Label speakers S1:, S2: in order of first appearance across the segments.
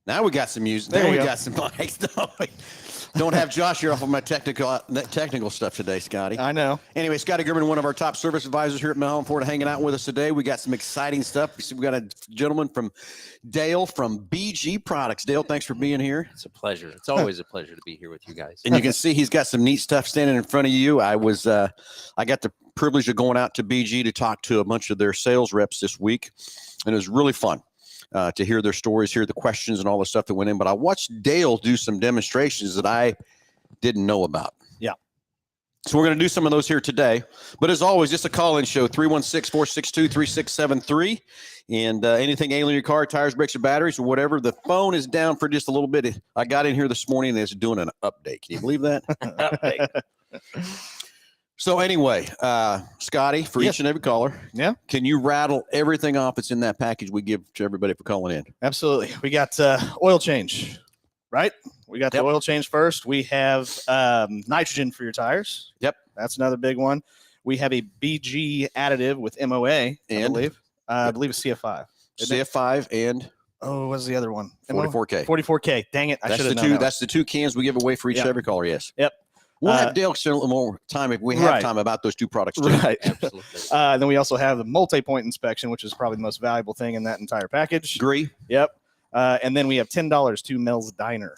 S1: Now we got some music.
S2: There
S1: Now
S2: you
S1: we
S2: go.
S1: got some mics. Don't have Josh here off of my technical stuff today, Scotty.
S2: I know.
S1: Anyway, Scotty German, one of our top service advisors here at Mel Hambelton, hanging out with us today. We got some exciting stuff. We got a gentleman from Dale from BG Products. Dale, thanks for being here.
S3: It's a pleasure. It's always a pleasure to be here with you guys.
S1: And you can see he's got some neat stuff standing in front of you. I got the privilege of going out to BG to talk to a bunch of their sales reps this week, and it was really fun. To hear their stories, hear the questions and all the stuff that went in. But I watched Dale do some demonstrations that I didn't know about.
S2: Yeah.
S1: So we're going to do some of those here today. But as always, just a call-in show, 316-462-3673. And anything ailing your car, tires, brakes, or batteries, or whatever. The phone is down for just a little bit. I got in here this morning and it's doing an update. Can you believe that? Update. So anyway, Scotty, for each and every caller, can you rattle everything off that's in that package we give to everybody for calling in?
S2: Absolutely. We got oil change, right? We got the oil change first. We have nitrogen for your tires.
S1: Yep.
S2: That's another big one. We have a BG additive with MOA, I believe. I believe it's CF5.
S1: CF5 and...
S2: Oh, what's the other one?
S1: 44K.
S2: 44K. Dang it. I should have known that.
S1: That's the two cans we give away for each and every caller, yes.
S2: Yep.
S1: We'll have Dale share a little more time if we have time about those two products too.
S2: Right.
S3: Absolutely.
S2: Then we also have the multi-point inspection, which is probably the most valuable thing in that entire package.
S1: Agree.
S2: Yep. And then we have $10 to Mel's Diner,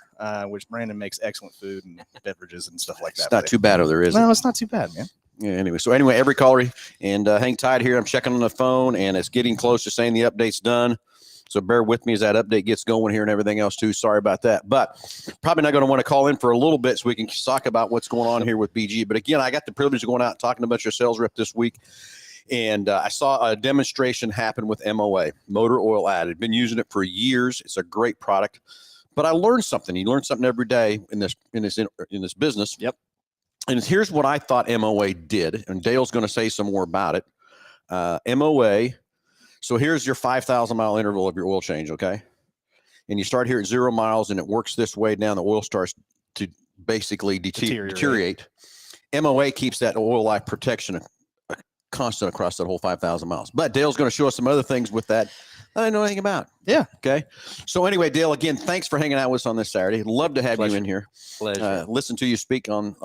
S2: which Brandon makes excellent food and beverages and stuff like that.
S1: It's not too bad, there is.
S2: No, it's not too bad, man.
S1: Yeah. Anyway, every caller, and hang tight here. I'm checking on the phone, and it's getting close to saying the update's done. So bear with me as that update gets going here and everything else too. Sorry about that. But probably not going to want to call in for a little bit so we can talk about what's going on here with BG. But again, I got the privilege of going out and talking to a bunch of sales rep this week. And I saw a demonstration happen with MOA, motor oil added. Been using it for years. It's a great product. But I learned something. You learn something every day in this business.
S2: Yep.
S1: And here's what I thought MOA did. And Dale's going to say some more about it. MOA. So here's your 5,000 mile interval of your oil change, okay? And you start here at 0 miles, and it works this way down. The oil starts to basically deteriorate. MOA keeps that oil life protection constant across that whole 5,000 miles. But Dale's going to show us some other things with that I didn't know anything about.
S2: Yeah.
S1: Okay. So anyway, Dale, again, thanks for hanging out with us on this Saturday. Love to have you in here.
S3: Pleasure.
S1: Listen to you speak on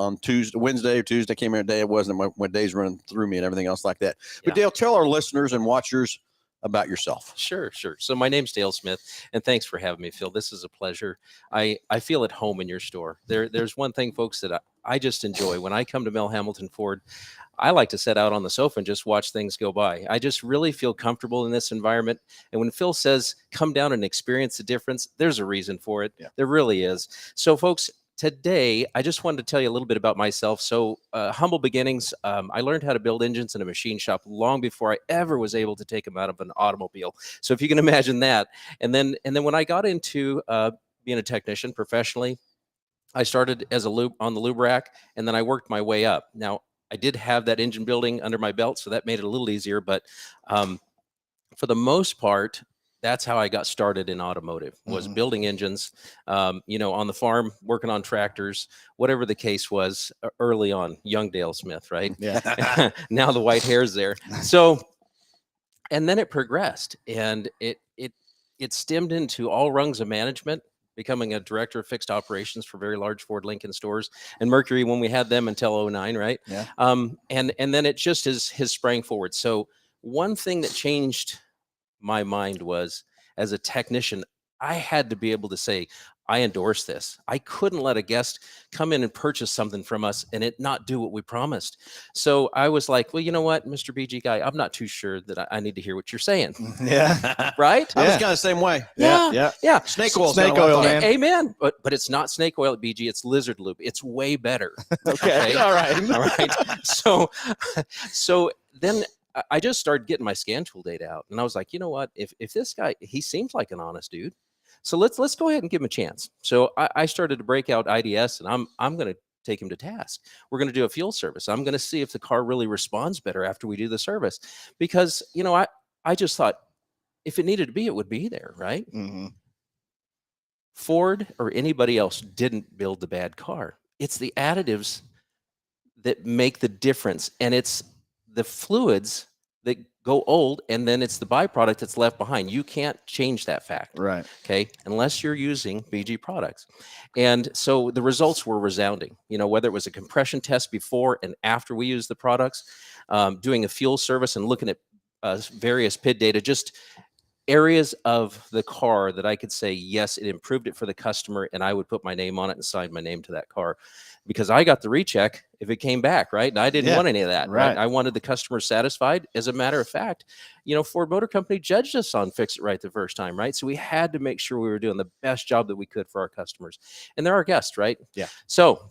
S1: Wednesday or Tuesday. I can't remember what day it was and what day's running through me and everything else like that. But Dale, tell our listeners and watchers about yourself.
S3: Sure. So my name's Dale Smith, and thanks for having me, Phil. This is a pleasure. I feel at home in your store. There's one thing, folks, that I just enjoy. When I come to Mel Hambelton Ford, I like to sit out on the sofa and just watch things go by. I just really feel comfortable in this environment. And when Phil says, come down and experience the difference, there's a reason for it. Yeah. There really is. So, folks, today, I just wanted to tell you a little bit about myself. So humble beginnings. I learned how to build engines in a machine shop long before I ever was able to take them out of an automobile. So if you can imagine that. And then when I got into being a technician professionally, I started as on the lube rack, and then I worked my way up. Now, I did have that engine building under my belt, so that made it a little easier. But for the most part, that's how I got started in automotive, was building engines, on the farm, working on tractors, whatever the case was early on. Young Dale Smith, right?
S2: Yeah.
S3: Now the white hair's there. So, and then it progressed, and it stemmed into all rungs of management, becoming a director of fixed operations for very large Ford Lincoln stores and Mercury when we had them until 09, right?
S2: Yeah.
S3: And then it just has sprang forward. So one thing that changed my mind was, as a technician, I had to be able to say, I endorse this. I couldn't let a guest come in and purchase something from us and it not do what we promised. So I was like, well, you know what, Mr. BG guy, I'm not too sure that I need to hear what you're saying.
S2: Yeah.
S3: Right?
S1: I was kind of the same way.
S3: Yeah.
S1: Snake oil.
S2: Snake oil, man.
S3: Amen. But it's not snake oil at BG. It's lizard lube. It's way better.
S2: Okay. All right.
S3: So then I just started getting my scan tool data out, and I was like, you know what? If this guy, he seems like an honest dude, so let's go ahead and give him a chance. So I started to break out IDS, and I'm going to take him to task. We're going to do a fuel service. I'm going to see if the car really responds better after we do the service, because I just thought if it needed to be, it would be there, right?
S2: Mm-hmm.
S3: Ford or anybody else didn't build the bad car. It's the additives that make the difference, and it's the fluids that go old, and then it's the byproduct that's left behind. You can't change that fact.
S2: Right.
S3: Okay. Unless you're using BG products. And so the results were resounding, whether it was a compression test before and after we used the products, doing a fuel service and looking at various PID data, just areas of the car that I could say, yes, it improved it for the customer, and I would put my name on it and sign my name to that car, because I got the recheck if it came back, right? And I didn't want any of that, right? I wanted the customer satisfied. As a matter of fact, Ford Motor Company judged us on Fix It Right the first time, right? So we had to make sure we were doing the best job that we could for our customers, and they're our guests, right?
S2: Yeah.
S3: So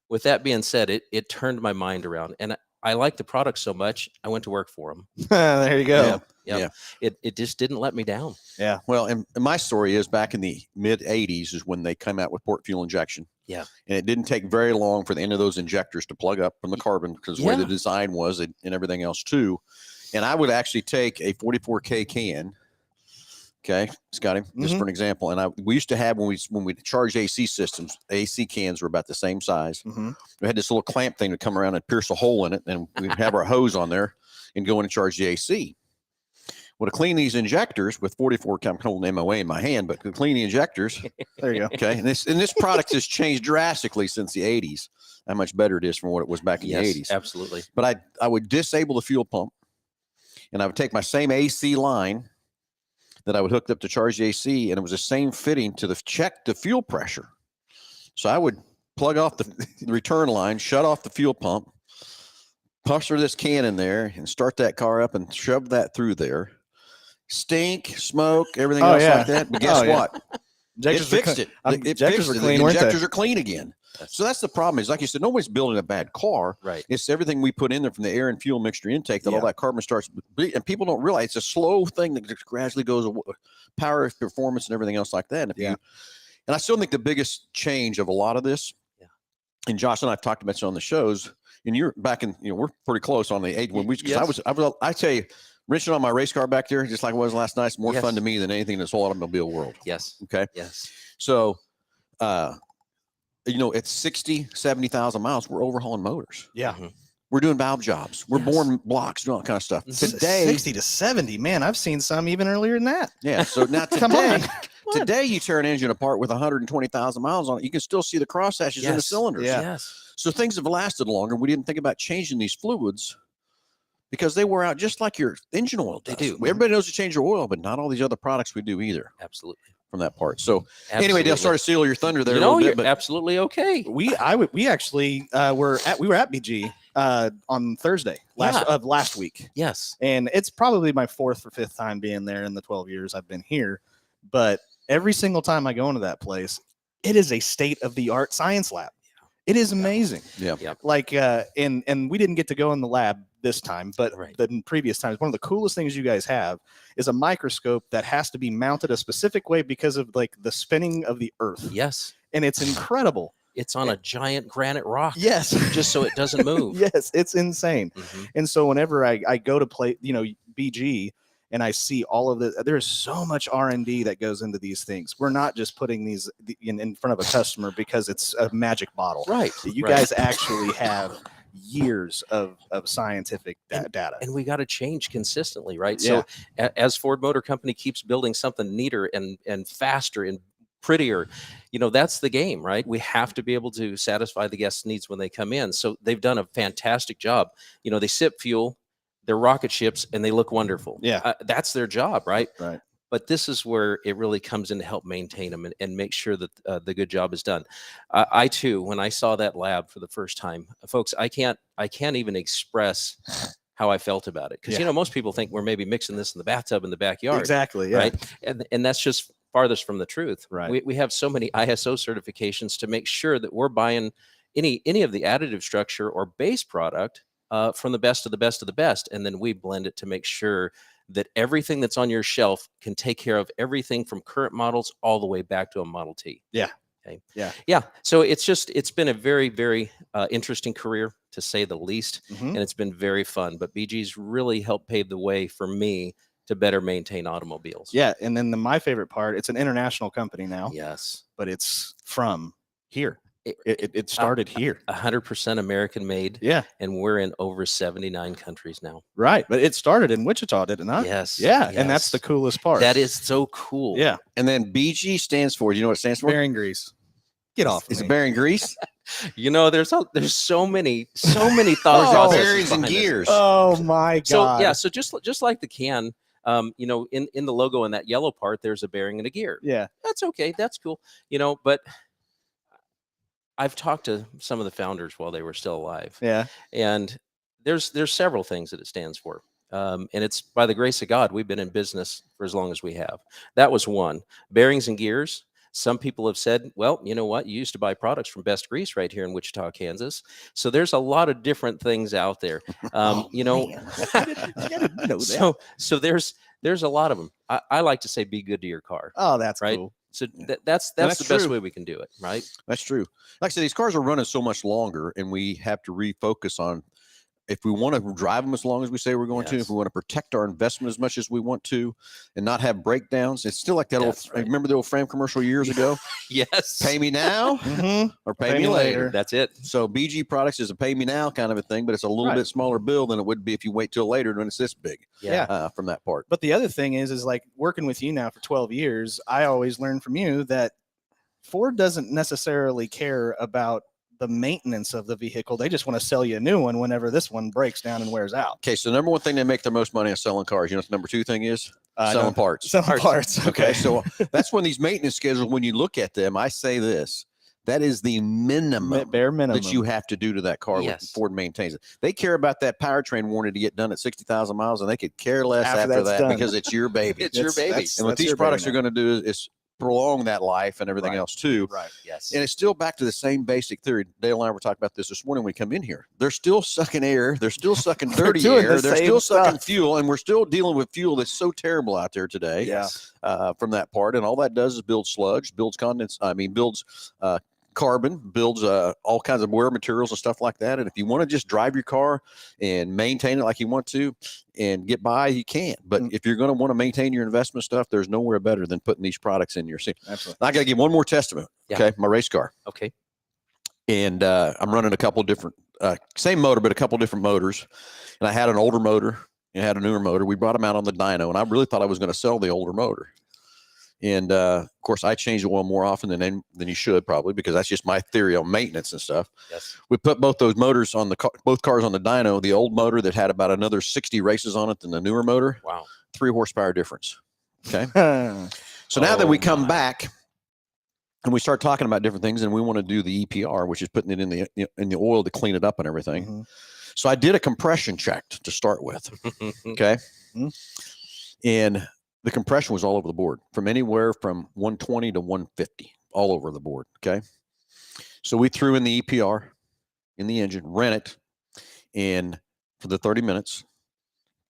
S3: with that being said, it turned my mind around, and I liked the product so much, I went to work for them.
S2: There you go.
S3: Yeah. It just didn't let me down.
S2: Yeah.
S1: Well, and my story is back in the mid 80s is when they came out with port fuel injection.
S3: Yeah.
S1: And it didn't take very long for the end of those injectors to plug up from the carbon, because the way the design was and everything else too. And I would actually take a 44K can. Okay, Scotty, just for an example. And we used to have, when we charged AC systems, AC cans were about the same size. We had this little clamp thing to come around and pierce a hole in it, and we'd have our hose on there and go in and charge the AC. Well, to clean these injectors with 44, I'm holding MOA in my hand, but to clean the injectors,
S2: there you go.
S1: Okay, and this product has changed drastically since the 80s. How much better it is from what it was back in the 80s.
S3: Absolutely.
S1: But I would disable the fuel pump, and I would take my same AC line that I would hook up to charge the AC, and it was the same fitting to check the fuel pressure. So I would plug off the return line, shut off the fuel pump, puster this can in there, and start that car up and shove that through there. Stink, smoke, everything else like that. But guess what?
S2: Injectors
S1: it fixed it. It fixed it. The injectors are clean again. So that's the problem. Is like you said, nobody's building a bad car.
S3: Right.
S1: It's everything we put in there from the air and fuel mixture intake that all that carbon starts. And people don't realize it's a slow thing that just gradually goes away. Power, performance, and everything else like that. And I still think the biggest change of a lot of this, and Josh and I've talked about this on the shows, and you're back in, we're pretty close on the age when I tell you, wrenching on my race car back there, just like it was last night, it's more fun to me than anything in this whole automobile world.
S3: Yes.
S1: Okay.
S3: Yes.
S1: So, at 60, 70,000 miles, we're overhauling motors.
S2: Yeah.
S1: We're doing valve jobs. We're boring blocks, doing all that kind of stuff.
S2: Today, 60 to 70, man, I've seen some even earlier than that.
S1: Yeah. So now today you tear an engine apart with 120,000 miles on it, you can still see the cross hatches in the cylinders.
S2: Yeah.
S3: Yes.
S1: So things have lasted longer. We didn't think about changing these fluids because they wear out just like your engine oil does.
S3: They do.
S1: Everybody knows to change your oil, but not all these other products we do either.
S3: Absolutely.
S1: From that part. So anyway, Dale, sorry to steal your thunder there.
S3: You're absolutely okay.
S2: We actually were at BG on Thursday last week.
S3: Yes.
S2: And it's probably my 4th or 5th time being there in the 12 years I've been here. But every single time I go into that place, it is a state-of-the-art science lab. It is amazing.
S1: Yeah.
S2: Like, and we didn't get to go in the lab this time, but the previous times, one of the coolest things you guys have is a microscope that has to be mounted a specific way because of like the spinning of the earth.
S3: Yes.
S2: And it's incredible.
S3: It's on a giant granite rock.
S2: Yes.
S3: Just so it doesn't move.
S2: Yes. It's insane. And so whenever I go to play, BG, and I see all of the, there's so much R&D that goes into these things. We're not just putting these in front of a customer because it's a magic bottle.
S3: Right.
S2: You guys actually have years of scientific data.
S3: And we got to change consistently, right?
S2: Yeah.
S3: So as Ford Motor Company keeps building something neater and faster and prettier, that's the game, right? We have to be able to satisfy the guests' needs when they come in. So they've done a fantastic job. They sip fuel, they're rocket ships, and they look wonderful.
S2: Yeah.
S3: That's their job, right?
S2: Right.
S3: But this is where it really comes in to help maintain them and make sure that the good job is done. I too, when I saw that lab for the first time, folks, I can't even express how I felt about it. Because, most people think we're maybe mixing this in the bathtub in the backyard.
S2: Exactly. Yeah.
S3: Right. And that's just farthest from the truth.
S2: Right.
S3: We have so many ISO certifications to make sure that we're buying any of the additive structure or base product from the best of the best of the best. And then we blend it to make sure that everything that's on your shelf can take care of everything from current models all the way back to a Model T.
S2: Yeah.
S3: Okay.
S2: Yeah.
S3: Yeah. So it's been a very, very interesting career, to say the least. And it's been very fun. But BG's really helped pave the way for me to better maintain automobiles.
S2: Yeah. And then my favorite part, it's an international company now.
S3: Yes.
S2: But it's from here. It started here.
S3: 100% American made.
S2: Yeah,
S3: And we're in over 79 countries now.
S2: right. But it started in Wichita, did it not?
S3: Yes.
S2: Yeah, and that's the
S3: yes.
S2: coolest part.
S3: That is so cool.
S2: Yeah,
S1: And then BG stands for, do you know what it stands for?
S2: bearing grease. Get off.
S1: Is
S2: me.
S1: it bearing grease?
S3: You know, there's so many thought
S1: Oh,
S3: processes
S1: bearings and
S3: behind this.
S1: gears.
S2: Oh my god.
S3: So yeah, so just like the can, you know, in the logo in that yellow part, there's a bearing and a gear.
S2: Yeah.
S3: That's okay. That's cool. You know, but I've talked to some of the founders while they were still alive.
S2: Yeah.
S3: And there's several things that it stands for. And it's by the grace of God, we've been in business for as long as we have. That was one. Bearings and gears. Some people have said, well, you know what? You used to buy products from Best Grease right here in Wichita, Kansas. So there's a lot of different things out there. You know, so there's a lot of them. I like to say, be good to your car.
S2: Oh, that's
S3: right.
S2: cool.
S3: So that's the best
S1: true.
S3: way we can do it, right?
S1: That's true. Like I said, these cars are running so much longer, and we have to refocus on if we want to drive them as long as we say we're going to,
S3: Yes.
S1: if we want to protect our investment as much as we want to, and not have breakdowns. It's still like that
S3: That's
S1: old.
S3: right.
S1: Remember the old Fram commercial years ago?
S3: Yes.
S1: Pay me now
S2: Mhm.
S1: or pay me later.
S3: That's it.
S1: So BG products is a pay me now kind of a thing, but it's a little
S2: Right.
S1: bit smaller bill than it would be if you wait till later when it's this big.
S2: Yeah.
S1: From that part.
S2: But the other thing is like working with you now for 12 years, I always learn from you that Ford doesn't necessarily care about the maintenance of the vehicle. They just want to sell you a new one whenever this one breaks down and wears out.
S1: Okay, so number one thing they make the most money on selling cars. You know what the number two thing is? Selling parts.
S2: Selling parts.
S1: Okay, so that's when these maintenance schedules, when you look at them, I say this. That is the minimum
S2: Bare minimum
S1: that you have to do to that car when
S3: Yes.
S1: Ford maintains it. They care about that powertrain warranty to get done at 60,000 miles, and they could care less
S2: After
S1: after
S2: that's
S1: that
S2: done.
S1: because it's your baby.
S3: It's your baby.
S1: And what these products are going to do is prolong that life and everything
S2: Right.
S1: else too.
S2: Right.
S3: Yes.
S1: And it's still back to the same basic theory. Dale and I were talking about this morning when we come in here. They're still sucking air. They're still sucking dirty
S2: doing
S1: air.
S2: the
S1: They're
S2: same
S1: still sucking
S2: stuff.
S1: fuel. And we're still dealing with fuel that's so terrible out there today.
S2: Yeah.
S1: From that part. And all that does is build sludge, builds carbon, builds all kinds of wear materials and stuff like that. And if you want to just drive your car and maintain it like you want to and get by, you can. But if you're going to want to maintain your investment stuff, there's nowhere better than putting these products in your seat.
S2: Absolutely.
S1: I got to give one more testament.
S3: Yeah.
S1: Okay. My race car.
S3: Okay.
S1: And I'm running a couple different, same motor, but a couple different motors. And I had an older motor and I had a newer motor. We brought them out on the dyno, and I really thought I was going to sell the older motor. And of course, I change the oil more often than you should probably, because that's just my theory on maintenance and stuff.
S3: Yes.
S1: We put both those motors on both cars on the dyno. The old motor that had about another 60 races on it than the newer motor.
S3: Wow.
S1: 3 horsepower difference. Okay. So now that we come back and we start talking about different things, and we want to do the EPR, which is putting it in the oil to clean it up and everything.
S2: Mm-hmm.
S1: So I did a compression check to start with. Okay.
S2: Mm-hmm.
S1: And the compression was all over the board, from anywhere from 120 to 150, all over the board. Okay. So we threw in the EPR in the engine, ran it, and for the 30 minutes,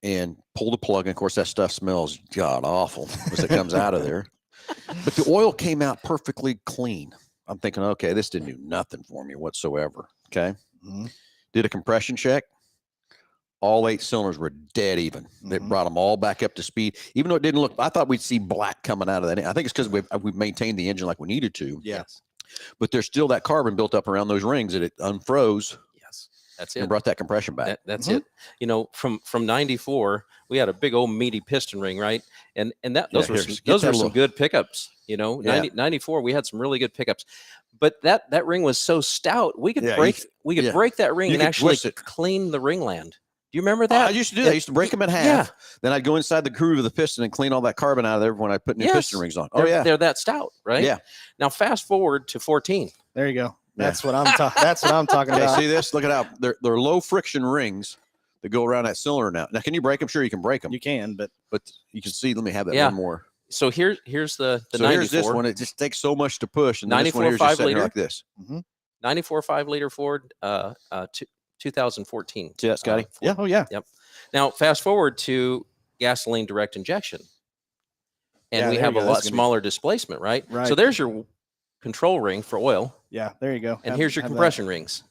S1: and pull the plug. And of course, that stuff smells god awful as it comes out of there. But the oil came out perfectly clean. I'm thinking, okay, this didn't do nothing for me whatsoever. Okay.
S2: Mm-hmm.
S1: Did a compression check. All 8 cylinders were dead even. They brought them all back up to speed, even though it didn't look. I thought we'd see black coming out of that. I think it's because we've maintained the engine like we needed to.
S2: Yes.
S1: But there's still that carbon built up around those rings that it unfroze.
S3: Yes. That's
S1: And
S3: it.
S1: brought that compression back.
S3: That's it. You know, from 94, we had a big old meaty piston ring, right? And those were some good pickups. You know, 94, we had some really good pickups. But that ring was so stout, we could break that ring and actually clean the ringland. Do you remember that?
S1: I used to do that. I used to break them in half.
S3: Yeah.
S1: Then I'd go inside the groove of the piston and clean all that carbon out of there when I put new piston rings on.
S3: They're that stout, right?
S1: Yeah.
S3: Now fast forward to 14.
S2: There you go. That's what I'm talking. That's what I'm talking
S1: Okay,
S2: about.
S1: see this? Look at how they're low friction rings that go around that cylinder now. Now, can you break them? Sure, you can break them.
S2: You can, but
S1: you can see. Let me have that
S3: Yeah.
S1: one more.
S3: So here's the
S1: So
S3: 94.
S1: here's this one. It just takes so much to push, and then this one
S3: 94
S1: here's just
S3: 5
S1: sitting here
S3: liter.
S1: like this.
S3: 94 5-liter Ford, 2014.
S1: See that, Scotty?
S3: Ford.
S2: yeah. Oh yeah.
S3: Yep. Now fast forward to gasoline direct injection, and
S2: Yeah,
S3: we
S2: there
S3: have
S2: you
S3: a
S2: go.
S3: lot
S2: That's gonna be-
S3: smaller displacement, right?
S2: Right.
S3: So there's your control ring for oil,
S2: Yeah. There you go.
S3: and here's your
S2: have that.
S3: compression rings.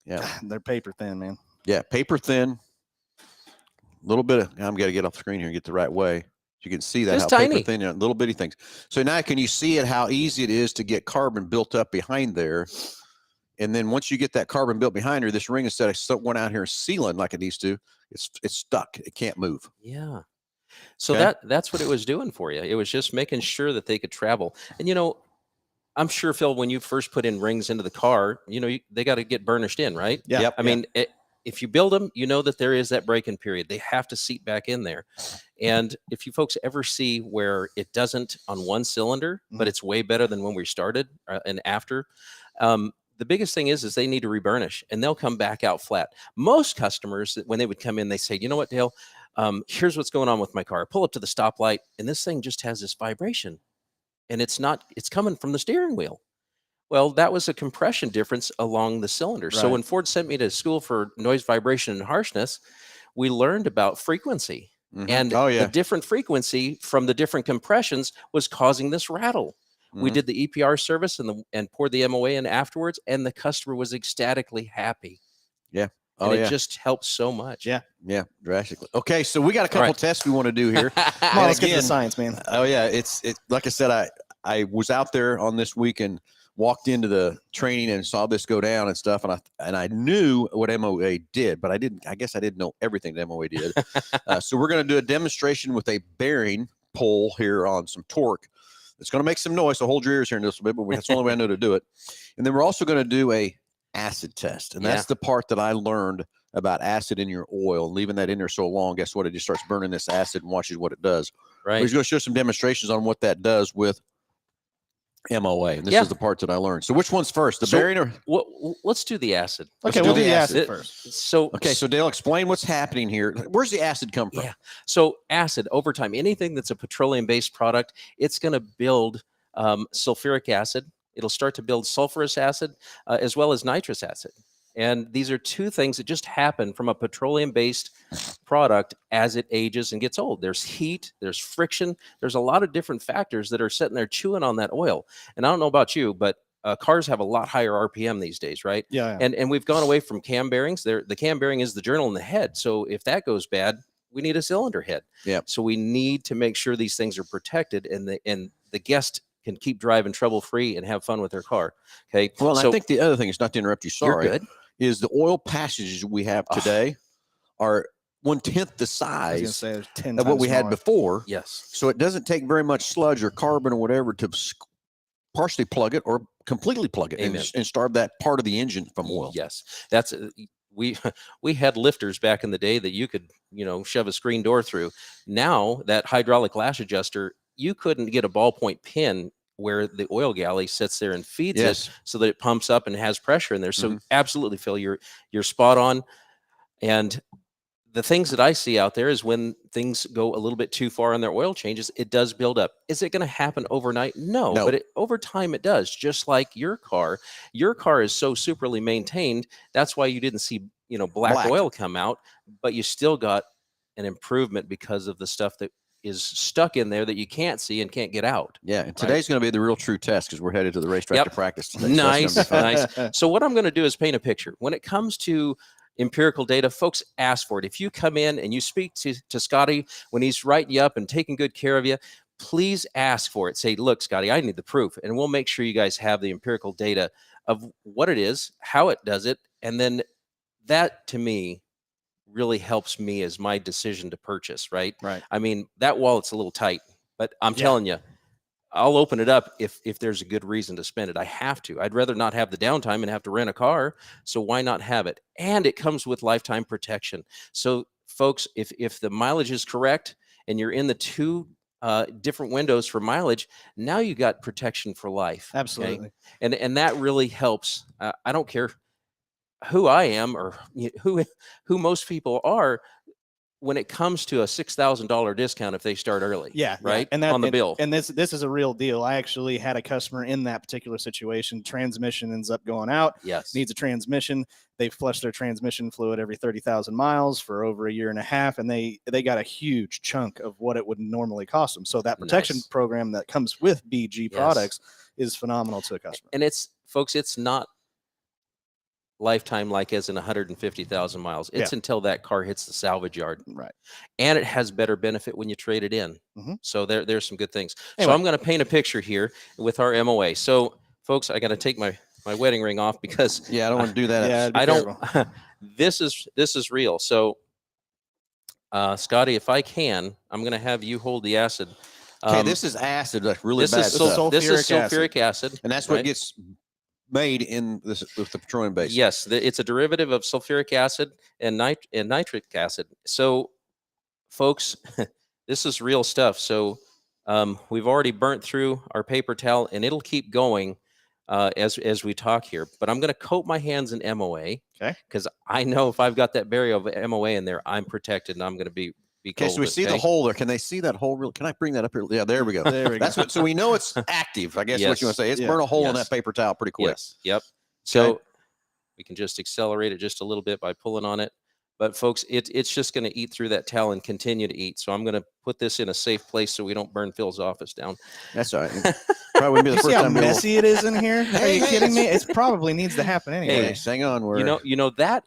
S1: Yeah.
S2: They're paper thin, man.
S1: Yeah. Paper thin. A little bit of. I'm got to get off the screen here and get the right way. You can see that
S3: It's
S1: how
S3: tiny.
S1: paper thin, little bitty things. So now can you see it, how easy it is to get carbon built up behind there? And then once you get that carbon built behind her, this ring, instead of going out here and sealing like it needs to, it's stuck. It can't move.
S3: Yeah. So
S1: Okay.
S3: that's what it was doing for you. It was just making sure that they could travel. And you know, I'm sure, Phil, when you first put in rings into the car, you know, they got to get burnished in, right?
S2: Yeah.
S1: Yep.
S3: I mean, if you build them, you know that there is that break-in period. They have to seat back in there. And if you folks ever see where it doesn't on one cylinder, but it's way better than when we started and after, the biggest thing is they need to reburnish, and they'll come back out flat. Most customers, when they would come in, they say, you know what, Dale, here's what's going on with my car. I pull up to the stoplight, and this thing just has this vibration, and it's coming from the steering wheel. Well, that was a compression difference along the cylinder. So when Ford sent me to school for noise, vibration, and harshness, we learned about frequency. And the different frequency from the different compressions was causing this rattle. We did the EPR service and poured the MOA in afterwards, and the customer was ecstatically happy.
S1: Yeah.
S3: And it just helps so much.
S2: Yeah.
S1: Yeah, drastically. Okay, so we got a couple tests we want to do here.
S2: Come on, let's get to the science, man.
S1: Oh yeah, it's like I said, I was out there on this week and walked into the training and saw this go down and stuff, and I knew what MOA did, but I guess I didn't know everything that MOA did. So we're going to do a demonstration with a bearing pull here on some torque. It's going to make some noise, so hold your ears here in just a bit, but that's the only way I know to do it. And then we're also going to do a acid test, and that's the part that I learned about acid in your oil. Leaving that in there so long, guess what? It just starts burning this acid and watches what it does.
S3: Right.
S1: He's going to show some demonstrations on what that does with MOA. And this is the part that I learned. So which one's first, the bearing or?
S3: Let's do the acid.
S2: Okay, we'll do the acid first.
S3: So
S1: Dale, explain what's happening here. Where's the acid come from?
S3: Yeah. So acid, over time, anything that's a petroleum-based product, it's going to build sulfuric acid. It'll start to build sulfurous acid as well as nitrous acid. And these are two things that just happen from a petroleum-based product as it ages and gets old. There's heat, there's friction, there's a lot of different factors that are sitting there chewing on that oil. And I don't know about you, but cars have a lot higher RPM these days, right?
S2: Yeah.
S3: And we've gone away from cam bearings. The cam bearing is the journal in the head. So if that goes bad, we need a cylinder head.
S1: Yeah.
S3: So we need to make sure these things are protected, and the guest can keep driving trouble-free and have fun with their car. Okay.
S1: Well, I think the other thing is, not to interrupt you, sorry.
S3: You're good.
S1: Is the oil passages we have today are 1/10 the size of what we had before.
S3: Yes.
S1: So it doesn't take very much sludge or carbon or whatever to partially plug it or completely plug it and starve that part of the engine from oil.
S3: Yes. That's we had lifters back in the day that you could, shove a screen door through. Now that hydraulic lash adjuster, you couldn't get a ballpoint pin where the oil galley sits there and feeds it so that it pumps up and has pressure in there. So absolutely, Phil, you're spot on. And the things that I see out there is when things go a little bit too far on their oil changes, it does build up. Is it going to happen overnight? No. But over time it does. Just like your car is so superly maintained. That's why you didn't see, black oil come out, but you still got an improvement because of the stuff that is stuck in there that you can't see and can't get out.
S1: Yeah, and today's going to be the real true test because we're headed to the racetrack to practice today.
S3: Nice, nice. So what I'm going to do is paint a picture. When it comes to empirical data, folks ask for it. If you come in and you speak to Scotty when he's writing you up and taking good care of you, please ask for it. Say, look, Scotty, I need the proof. And we'll make sure you guys have the empirical data of what it is, how it does it. And then that, to me, really helps me as my decision to purchase, right?
S2: Right.
S3: I mean, that wallet's a little tight, but I'm telling you, I'll open it up if there's a good reason to spend it. I have to. I'd rather not have the downtime and have to rent a car. So why not have it? And it comes with lifetime protection. So folks, if the mileage is correct and you're in the two different windows for mileage, now you got protection for life.
S2: Absolutely.
S3: Okay? And that really helps. I don't care who I am or who most people are when it comes to a $6,000 discount if they start early.
S2: Yeah.
S3: Right.
S2: And
S3: on the bill.
S2: And this is a real deal. I actually had a customer in that particular situation. Transmission ends up going out.
S3: Yes.
S2: Needs a transmission. They flush their transmission fluid every 30,000 miles for over a year and a half. And they got a huge chunk of what it would normally cost them. So that protection program that comes with BG products is phenomenal to a customer.
S3: And it's, folks, it's not lifetime like as in 150,000 miles. It's until that car hits the salvage yard.
S2: Right.
S3: And it has better benefit when you trade it in. So there's some good things.
S2: Anyway.
S3: So I'm going to paint a picture here with our MOA. So folks, I got to take my wedding ring off because
S1: Yeah, I don't want to do that.
S2: Yeah, be
S3: I don't.
S2: careful.
S3: This is real. So Scotty, if I can, I'm going to have you hold the acid.
S1: Okay, this is acid, like really bad
S3: this
S1: stuff.
S3: is sulfuric acid,
S1: and that's what gets made in this with the petroleum base.
S3: Yes, it's a derivative of sulfuric acid and nitric acid. So, folks, this is real stuff. So, we've already burnt through our paper towel, and it'll keep going as we talk here. But I'm going to coat my hands in MOA,
S2: okay?
S3: Because I know if I've got that barrier of MOA in there, I'm protected, and I'm going to be.
S1: Okay, so we see the hole there. Can they see that hole? Can I bring that up here? Yeah, there we go.
S2: There we go.
S1: That's what. So we know it's active. I guess what you want to say. It's burn a hole in that paper towel pretty quick.
S3: Yes. Yep. So we can just accelerate it just a little bit by pulling on it. But folks, it's just going to eat through that towel and continue to eat. So I'm going to put this in a safe place so we don't burn Phil's office down.
S1: That's all right. Probably wouldn't be the
S2: You
S1: first
S2: see how
S1: time.
S2: messy it is in here? Are you kidding me? It probably needs to happen anyway.
S1: Hey, hang on.
S3: You know that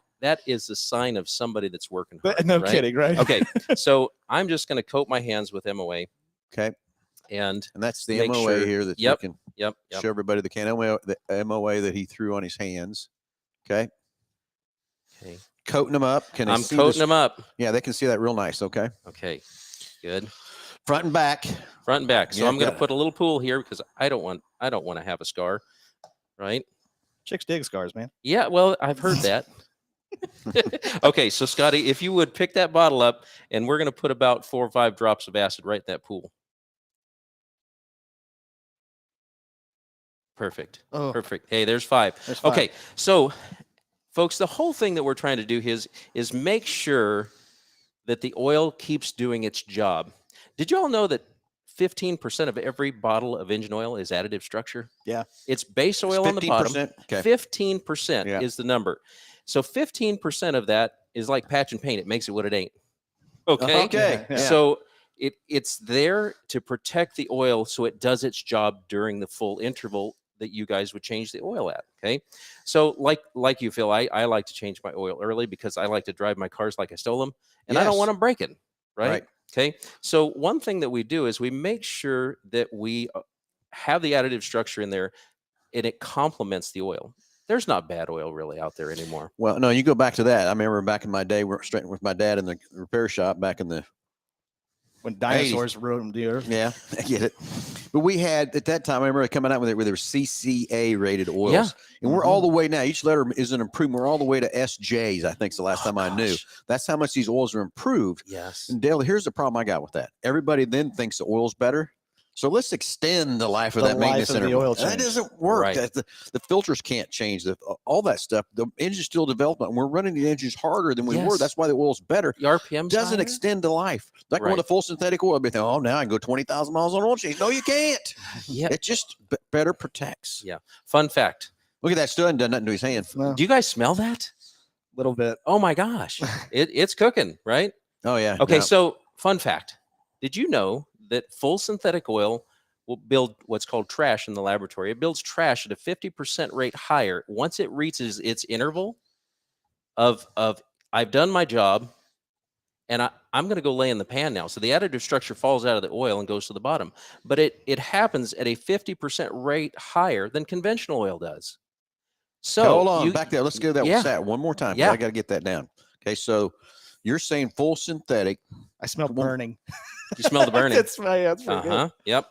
S3: is a sign of somebody that's working hard.
S2: No
S3: right?
S2: kidding, right?
S3: Okay, so I'm just going to coat my hands with MOA.
S1: Okay.
S3: And
S1: that's the MOA here that you can show everybody the MOA that he threw on his hands. Okay.
S3: Okay.
S1: Coating them up.
S3: I'm coating them up.
S1: Yeah, they can see that real nice. Okay.
S3: Okay. Good.
S1: Front and back.
S3: Front and back. So I'm going to put a little pool here because I don't want to have a scar, right?
S2: Chicks dig scars, man.
S3: Yeah, well, I've heard that. Okay, so Scotty, if you would pick that bottle up, and we're going to put about 4 or 5 drops of acid right in that pool. Perfect.
S2: Oh.
S3: Perfect. Hey, there's 5. Okay, so folks, the whole thing that we're trying to do is make sure that the oil keeps doing its job. Did you all know that 15% of every bottle of engine oil is additive structure?
S2: Yeah.
S3: It's base oil on the bottom.
S1: Okay.
S3: 15% is the number. So 15% of that is like patch and paint. It makes it what it ain't. Okay.
S1: Okay.
S2: Yeah.
S3: So it's there to protect the oil so it does its job during the full interval that you guys would change the oil at. Okay. So like you, Phil, I like to change my oil early because I like to drive my cars like I stole them, and I don't want them breaking. Right. Okay. So one thing that we do is we make sure that we have the additive structure in there and it complements the oil. There's not bad oil really out there anymore.
S1: Well, no, you go back to that. I remember back in my day, we were straight with my dad in the repair shop back in the
S2: when dinosaurs roamed the earth.
S1: Yeah, I get it. But we had at that time, I remember coming out with it where there were CCA rated oils.
S3: Yeah.
S1: And we're all the way now. Each letter is an improvement. We're all the way to SJs, I think is the last time I knew. That's how much these oils are improved.
S3: Yes.
S1: And Dale, here's the problem I got with that. Everybody then thinks the oil's better. So let's extend the life of that maintenance interval. That doesn't work.
S3: Right.
S1: The filters can't change. All that stuff. The engine's still developing. We're running the engines harder than we were. That's why the oil's better.
S3: The RPM
S1: doesn't extend the life. Like going to full synthetic oil, I'll be thinking, oh, now I can go 20,000 miles on oil change. No, you can't.
S3: Yeah.
S1: It just better protects.
S3: Yeah. Fun fact.
S1: Look at that. Still hadn't done nothing to his hand.
S2: No.
S3: Do you guys smell that?
S2: A little bit.
S3: Oh my gosh. It's cooking, right?
S1: Oh yeah.
S3: Okay.
S1: No.
S3: So fun fact. Did you know that full synthetic oil will build what's called trash in the laboratory? It builds trash at a 50% rate higher once it reaches its interval of I've done my job and I'm going to go lay in the pan now. So the additive structure falls out of the oil and goes to the bottom. But it happens at a 50% rate higher than conventional oil does. So
S1: hold on, back there. Let's go that one more time.
S3: Yeah.
S1: I got to get that down. Okay, so you're saying full synthetic.
S2: I smell burning.
S3: You smell the burning.
S2: That's pretty good.
S3: Yep.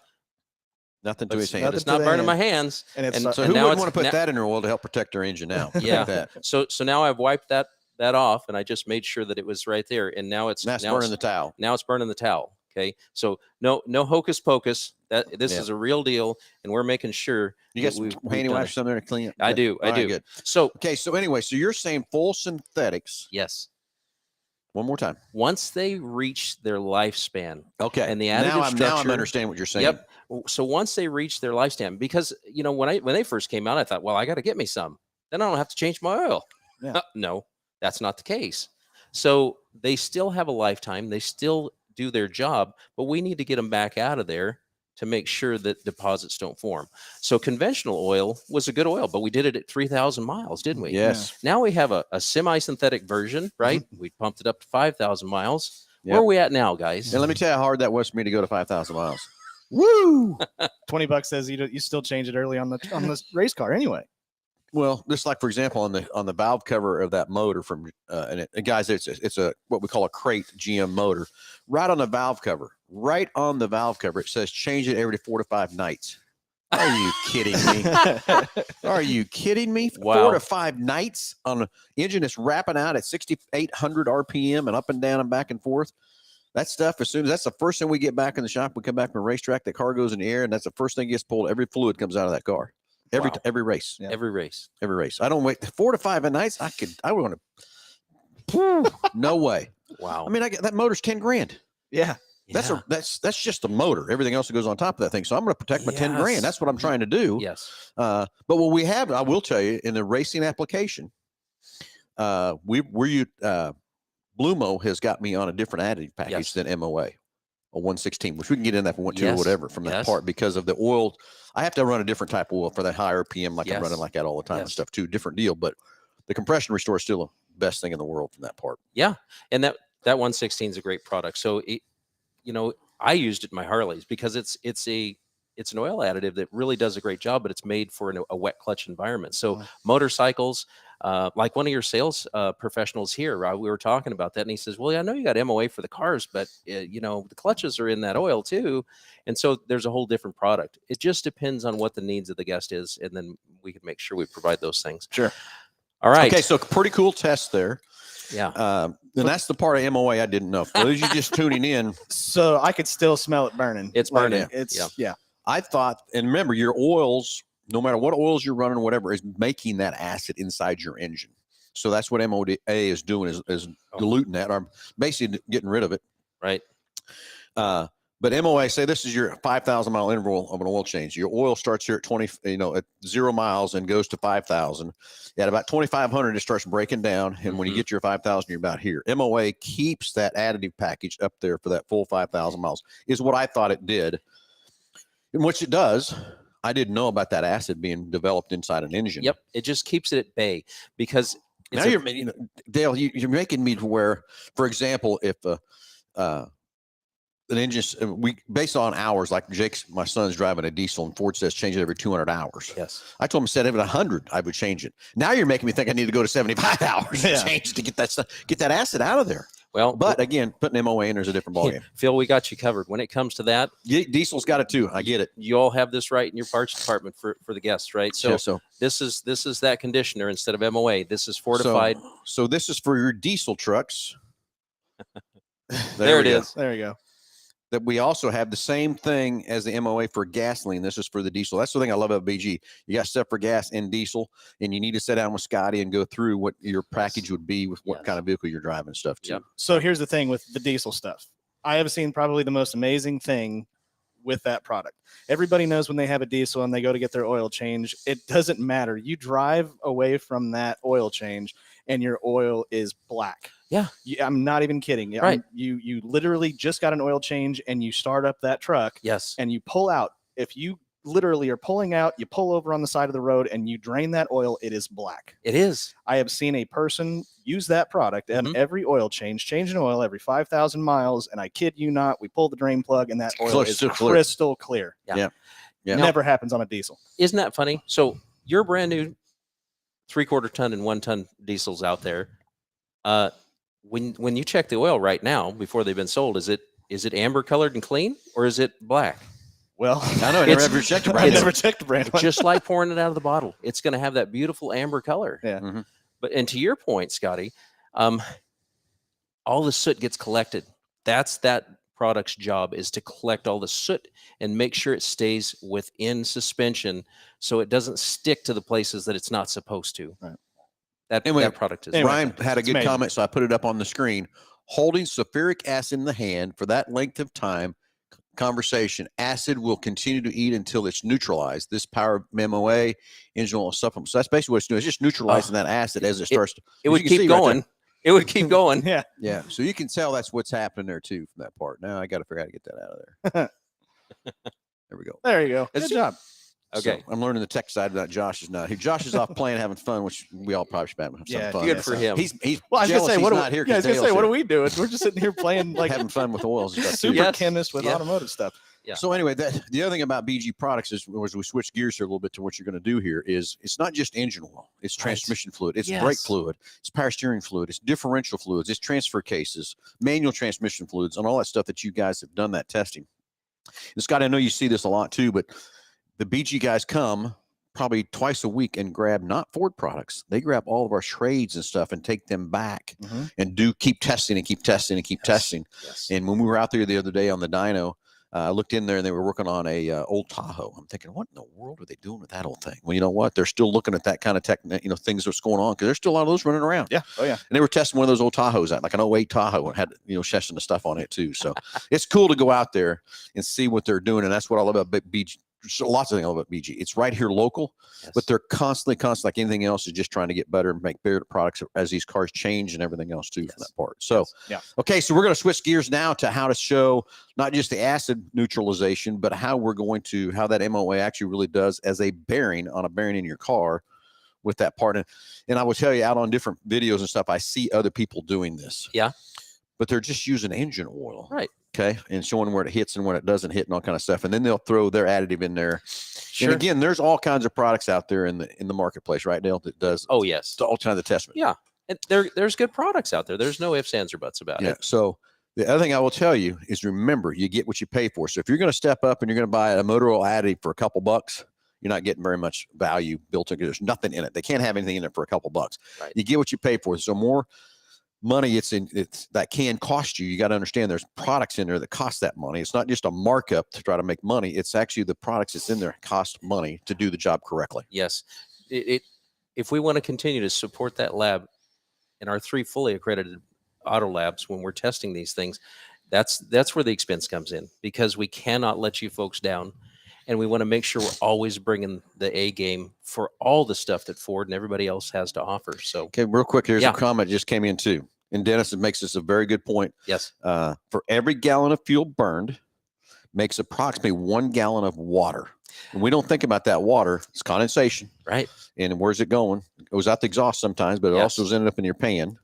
S1: Nothing to his hand.
S3: It's not burning my hands.
S2: And
S1: so who wouldn't want to put that in their oil to help protect their engine now?
S3: Yeah.
S1: Like that.
S3: So now I've wiped that off, and I just made sure that it was right there. And now it's
S1: burning the towel.
S3: Now it's burning the towel. Okay. So no hocus pocus. This is a real deal, and we're making sure.
S1: You got some handy wipes something there to clean it?
S3: I do. I do.
S1: Good.
S3: So
S1: anyway, so you're saying full synthetics.
S3: Yes.
S1: One more time.
S3: Once they reach their lifespan.
S1: Okay.
S3: And the additive structure.
S1: Now I'm understanding what you're saying.
S3: Yep. So once they reach their lifespan, because when they first came out, I thought, well, I got to get me some. Then I don't have to change my oil.
S2: Yeah.
S3: No, that's not the case. So they still have a lifetime. They still do their job, but we need to get them back out of there to make sure that deposits don't form. So conventional oil was a good oil, but we did it at 3,000 miles, didn't we?
S1: Yes.
S3: Now we have a semi-synthetic version, right? We pumped it up to 5,000 miles.
S1: Yep.
S3: Where are we at now, guys?
S1: And let me tell you how hard that was for me to go to 5,000 miles. Woo!
S2: $20 says you still change it early on the race car anyway.
S1: Well, just like for example on the valve cover of that motor from and guys, it's a what we call a crate GM motor. Right on the valve cover, it says change it every 4 to 5 nights. Are you kidding me? Are you kidding me?
S3: Wow.
S1: 4 to 5 nights on an engine that's wrapping out at 6,800 RPM and up and down and back and forth. That stuff, as soon as that's the first thing we get back in the shop, we come back from a racetrack, the car goes in the air, and that's the first thing gets pulled. Every fluid comes out of that car. Every race.
S2: Yeah.
S3: Every race.
S1: I don't wait 4 to 5 at nights. I want to. No way.
S3: Wow.
S1: I mean, that motor's $10,000.
S2: Yeah.
S1: That's just the motor. Everything else that goes on top of that thing. So I'm going to protect my $10,000. That's what I'm trying to do.
S3: Yes.
S1: But what we have, I will tell you, in the racing application, Blumo has got me on a different additive package than MOA. A 116, which we can get in that for 1.2 or whatever from that part because of the oil. I have to run a different type of oil for that high RPM, like I'm running like that all the time and stuff too. Different deal, but the compression restore is still the best thing in the world from that part.
S3: Yeah, and that 116 is a great product. So I used it in my Harleys because it's an oil additive that really does a great job, but it's made for a wet clutch environment. So motorcycles, like one of your sales professionals here, we were talking about that, and he says, well, yeah, I know you got MOA for the cars, but the clutches are in that oil too. And so there's a whole different product. It just depends on what the needs of the guest is. And then we can make sure we provide those things.
S1: Sure.
S3: All right.
S1: Okay. So pretty cool test there.
S3: Yeah.
S1: And that's the part of MOA I didn't know. For those of you just tuning in.
S2: So I could still smell it burning.
S3: It's burning.
S2: Yeah.
S1: I thought, and remember, your oils, no matter what oils you're running, whatever, is making that acid inside your engine. So that's what MOA is doing, is diluting that, or basically getting rid of it.
S3: Right.
S1: But MOA, say this is your 5,000 mile interval of an oil change. Your oil starts here at at 0 miles and goes to 5,000. At about 2,500, it starts breaking down. And when you get your 5,000, you're about here. MOA keeps that additive package up there for that full 5,000 miles, is what I thought it did. And which it does. I didn't know about that acid being developed inside an engine.
S3: Yep. It just keeps it at bay because
S1: now you're Dale, you're making me to where, for example, if an engine, based on hours, like my son's driving a diesel and Ford says change it every 200 hours.
S3: Yes.
S1: I told him set it at 100, I would change it. Now you're making me think I need to go to 75 hours to change to get that acid out of there.
S3: Well,
S1: but again, putting MOA in there's a different ballgame.
S3: Phil, we got you covered. When it comes to that,
S1: diesel's got it too. I get it.
S3: You all have this right in your parts department for the guests, right? So, this is that conditioner instead of MOA. This is fortified.
S1: So this is for your diesel trucks.
S3: There it is.
S2: There you go.
S1: That we also have the same thing as the MOA for gasoline. This is for the diesel. That's the thing I love about BG. You got stuff for gas and diesel, and you need to sit down with Scotty and go through what your package would be with what kind of vehicle you're driving and stuff too.
S3: Yep.
S2: So here's the thing with the diesel stuff. I have seen probably the most amazing thing with that product. Everybody knows when they have a diesel and they go to get their oil change, it doesn't matter. You drive away from that oil change and your oil is black.
S3: Yeah.
S2: I'm not even kidding.
S3: Right.
S2: You literally just got an oil change and you start up that truck.
S3: Yes.
S2: And you pull out. If you literally are pulling out, you pull over on the side of the road and you drain that oil, it is black.
S3: It is.
S2: I have seen a person use that product and every oil change an oil every 5,000 miles. And I kid you not, we pull the drain plug and that oil is crystal clear.
S3: Yeah.
S2: It never happens on a diesel.
S3: Isn't that funny? So your brand new 3/4 ton and 1 ton diesels out there. When you check the oil right now before they've been sold, is it amber colored and clean, or is it black?
S2: Well,
S1: I know I never checked the brand.
S2: I never checked the brand.
S3: Just like pouring it out of the bottle, it's going to have that beautiful amber color.
S2: Yeah.
S1: Mm-hmm.
S3: But and to your point, Scotty, all the soot gets collected. That's that product's job, is to collect all the soot and make sure it stays within suspension so it doesn't stick to the places that it's not supposed to.
S2: Right.
S3: That product is.
S1: Brian had a good comment, so I put it up on the screen. Holding sulfuric acid in the hand for that length of time, acid will continue to eat until it's neutralized. This power of MOA, engine oil supplement. So that's basically what it's doing. It's just neutralizing that acid as it starts.
S3: It would keep going. It would keep going.
S2: Yeah.
S1: Yeah. So you can tell that's what's happening there too from that part. Now I got to figure out how to get that out of there.
S2: There you go.
S3: That's
S2: Good job.
S3: Okay.
S1: So I'm learning the tech side of that. Josh is not here. Josh is off playing, having fun, which we all probably should have some
S2: Yeah,
S1: fun.
S3: Good for him.
S1: He's
S2: Well, I was
S1: jealous
S2: gonna say,
S1: he's
S2: what
S1: not here.
S2: yeah, I was gonna
S1: Dale's
S2: say, what
S1: here.
S2: are we doing? We're just sitting here playing like
S1: having fun with oils and stuff too.
S2: super
S3: Yes.
S2: chemist with
S3: Yeah.
S2: automotive stuff.
S3: Yeah.
S1: So anyway, the other thing about BG products is, as we switch gears here a little bit to what you're going to do here, is it's not just engine oil, it's
S3: Right.
S1: transmission fluid, it's
S3: Yes.
S1: brake fluid, it's power steering fluid, it's differential fluids, it's transfer cases, manual transmission fluids, and all that stuff that you guys have done that testing. And Scott, I know you see this a lot too, but the BG guys come probably twice a week and grab not Ford products. They grab all of our trades and stuff and take them back and keep testing and keep testing and keep testing.
S3: Yes.
S1: And when we were out there the other day on the dyno, I looked in there and they were working on a old Tahoe. I'm thinking, what in the world are they doing with that old thing? Well, you know what? They're still looking at that kind of things that's going on, because there's still a lot of those running around.
S2: Yeah. Oh yeah.
S1: And they were testing one of those old Tahoes out, like an 08 Tahoe, and had, session of stuff on it too. So it's cool to go out there and see what they're doing. And that's what I love about BG. Lots of things about BG. It's right here local,
S3: Yes.
S1: but they're constantly, like anything else, is just trying to get better and make better products as these cars change and everything else too.
S3: Yes.
S1: From that part. So,
S2: Yeah.
S1: Okay, so we're going to switch gears now to how to show not just the acid neutralization, but how that MOA actually really does as a bearing on a bearing in your car with that part. And I will tell you, out on different videos and stuff, I see other people doing this.
S3: Yeah.
S1: But they're just using engine oil.
S3: Right.
S1: Okay. And showing where it hits and when it doesn't hit and all kind of stuff. And then they'll throw their additive in there.
S3: Sure.
S1: And again, there's all kinds of products out there in the marketplace, right, Dale, that does
S3: Oh yes.
S1: all kinds of testament.
S3: Yeah. And there's good products out there. There's no ifs, ands, or buts about
S1: Yeah.
S3: it.
S1: So the other thing I will tell you is, remember, you get what you pay for. So if you're going to step up and you're going to buy a motor oil additive for a couple bucks, you're not getting very much value built in. There's nothing in it. They can't have anything in it for a couple bucks.
S3: Right.
S1: You get what you pay for. So more money that can cost you. You got to understand there's products in there that cost that money. It's not just a markup to try to make money. It's actually the products that's in there cost money to do the job correctly.
S3: Yes. If we want to continue to support that lab and our 3 fully accredited auto labs when we're testing these things, that's where the expense comes in, because we cannot let you folks down. And we want to make sure we're always bringing the A game for all the stuff that Ford and everybody else has to offer. So,
S1: Okay, real quick, here's
S3: Yeah.
S1: a comment that just came in too. And Dennis, it makes this a very good point.
S3: yes.
S1: For every gallon of fuel burned, makes approximately 1 gallon of water. And we don't think about that water. It's condensation.
S3: Right.
S1: And where's it going? It goes out the exhaust sometimes, but it
S3: Yes.
S1: also is ended up in your pan.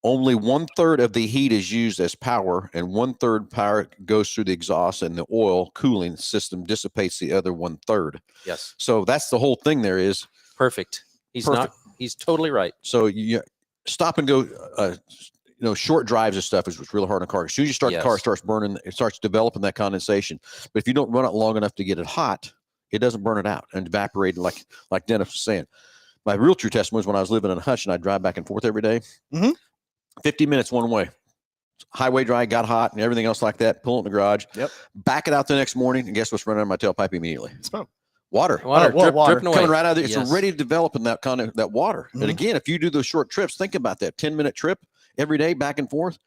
S1: Only 1/3 of the heat is used as power, and 1/3 power goes through the exhaust, and the oil cooling system dissipates the other 1/3.
S3: Yes.
S1: So that's the whole thing. There is
S3: Perfect. He's totally right.
S1: so you stop and go. Short drives and stuff is what's really hard on a car. As soon as you start, the car
S3: Yes.
S1: starts burning. It starts developing that condensation. But if you don't run it long enough to get it hot, it doesn't burn it out and evaporate like Dennis was saying. My real true testimony was when I was living in Hutch and I drive back and forth every day. 50 minutes one way. Highway dry, got hot, and everything else like that. Pull it in the garage.
S2: Yep.
S1: Back it out the next morning, and guess what's running out of my tailpipe immediately?
S2: Smoke.
S1: Water.
S3: Water,
S2: well, water.
S3: dripping away.
S1: Coming right out of there. It's
S3: Yes.
S1: already developing that kind of that water.
S2: Mhm.
S1: And again, if you do those short trips, think about that 10-minute trip every day back and forth.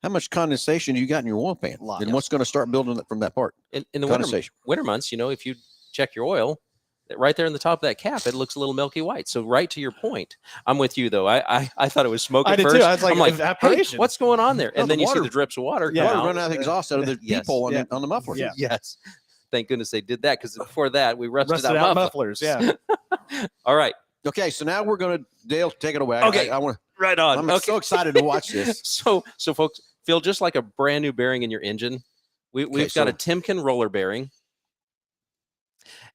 S1: How much condensation you got in your oil pan?
S2: Lot.
S1: And
S3: Yes.
S1: what's going to start building from that part?
S3: In the
S1: Condensation.
S3: winter months, if you check your oil, right there in the top of that cap, it looks a little milky white. So right to your point, I'm with you though. I thought it was smoke
S2: I
S3: at
S2: did
S3: first.
S2: too. I was like,
S3: I'm like, hey,
S2: evaporation.
S3: what's going on there?
S1: No,
S3: And then
S1: the
S3: you see
S1: water-
S3: the drips of water.
S2: Yeah.
S3: come
S1: Water
S3: out.
S1: running out of the exhaust out of the
S3: Yes.
S1: peephole on,
S2: Yeah.
S1: on the muffler.
S2: Yeah.
S3: Yes. Thank goodness they did that, because before that we rusted
S2: Rusted out
S3: mufflers.
S2: mufflers. Yeah.
S3: All right.
S1: Okay, so now we're going to, Dale, take it away.
S3: Okay.
S1: I want.
S3: Right on.
S1: I'm
S3: Okay.
S1: so excited to watch this.
S3: So folks, feel just like a brand new bearing in your engine. We've got a Timken roller bearing,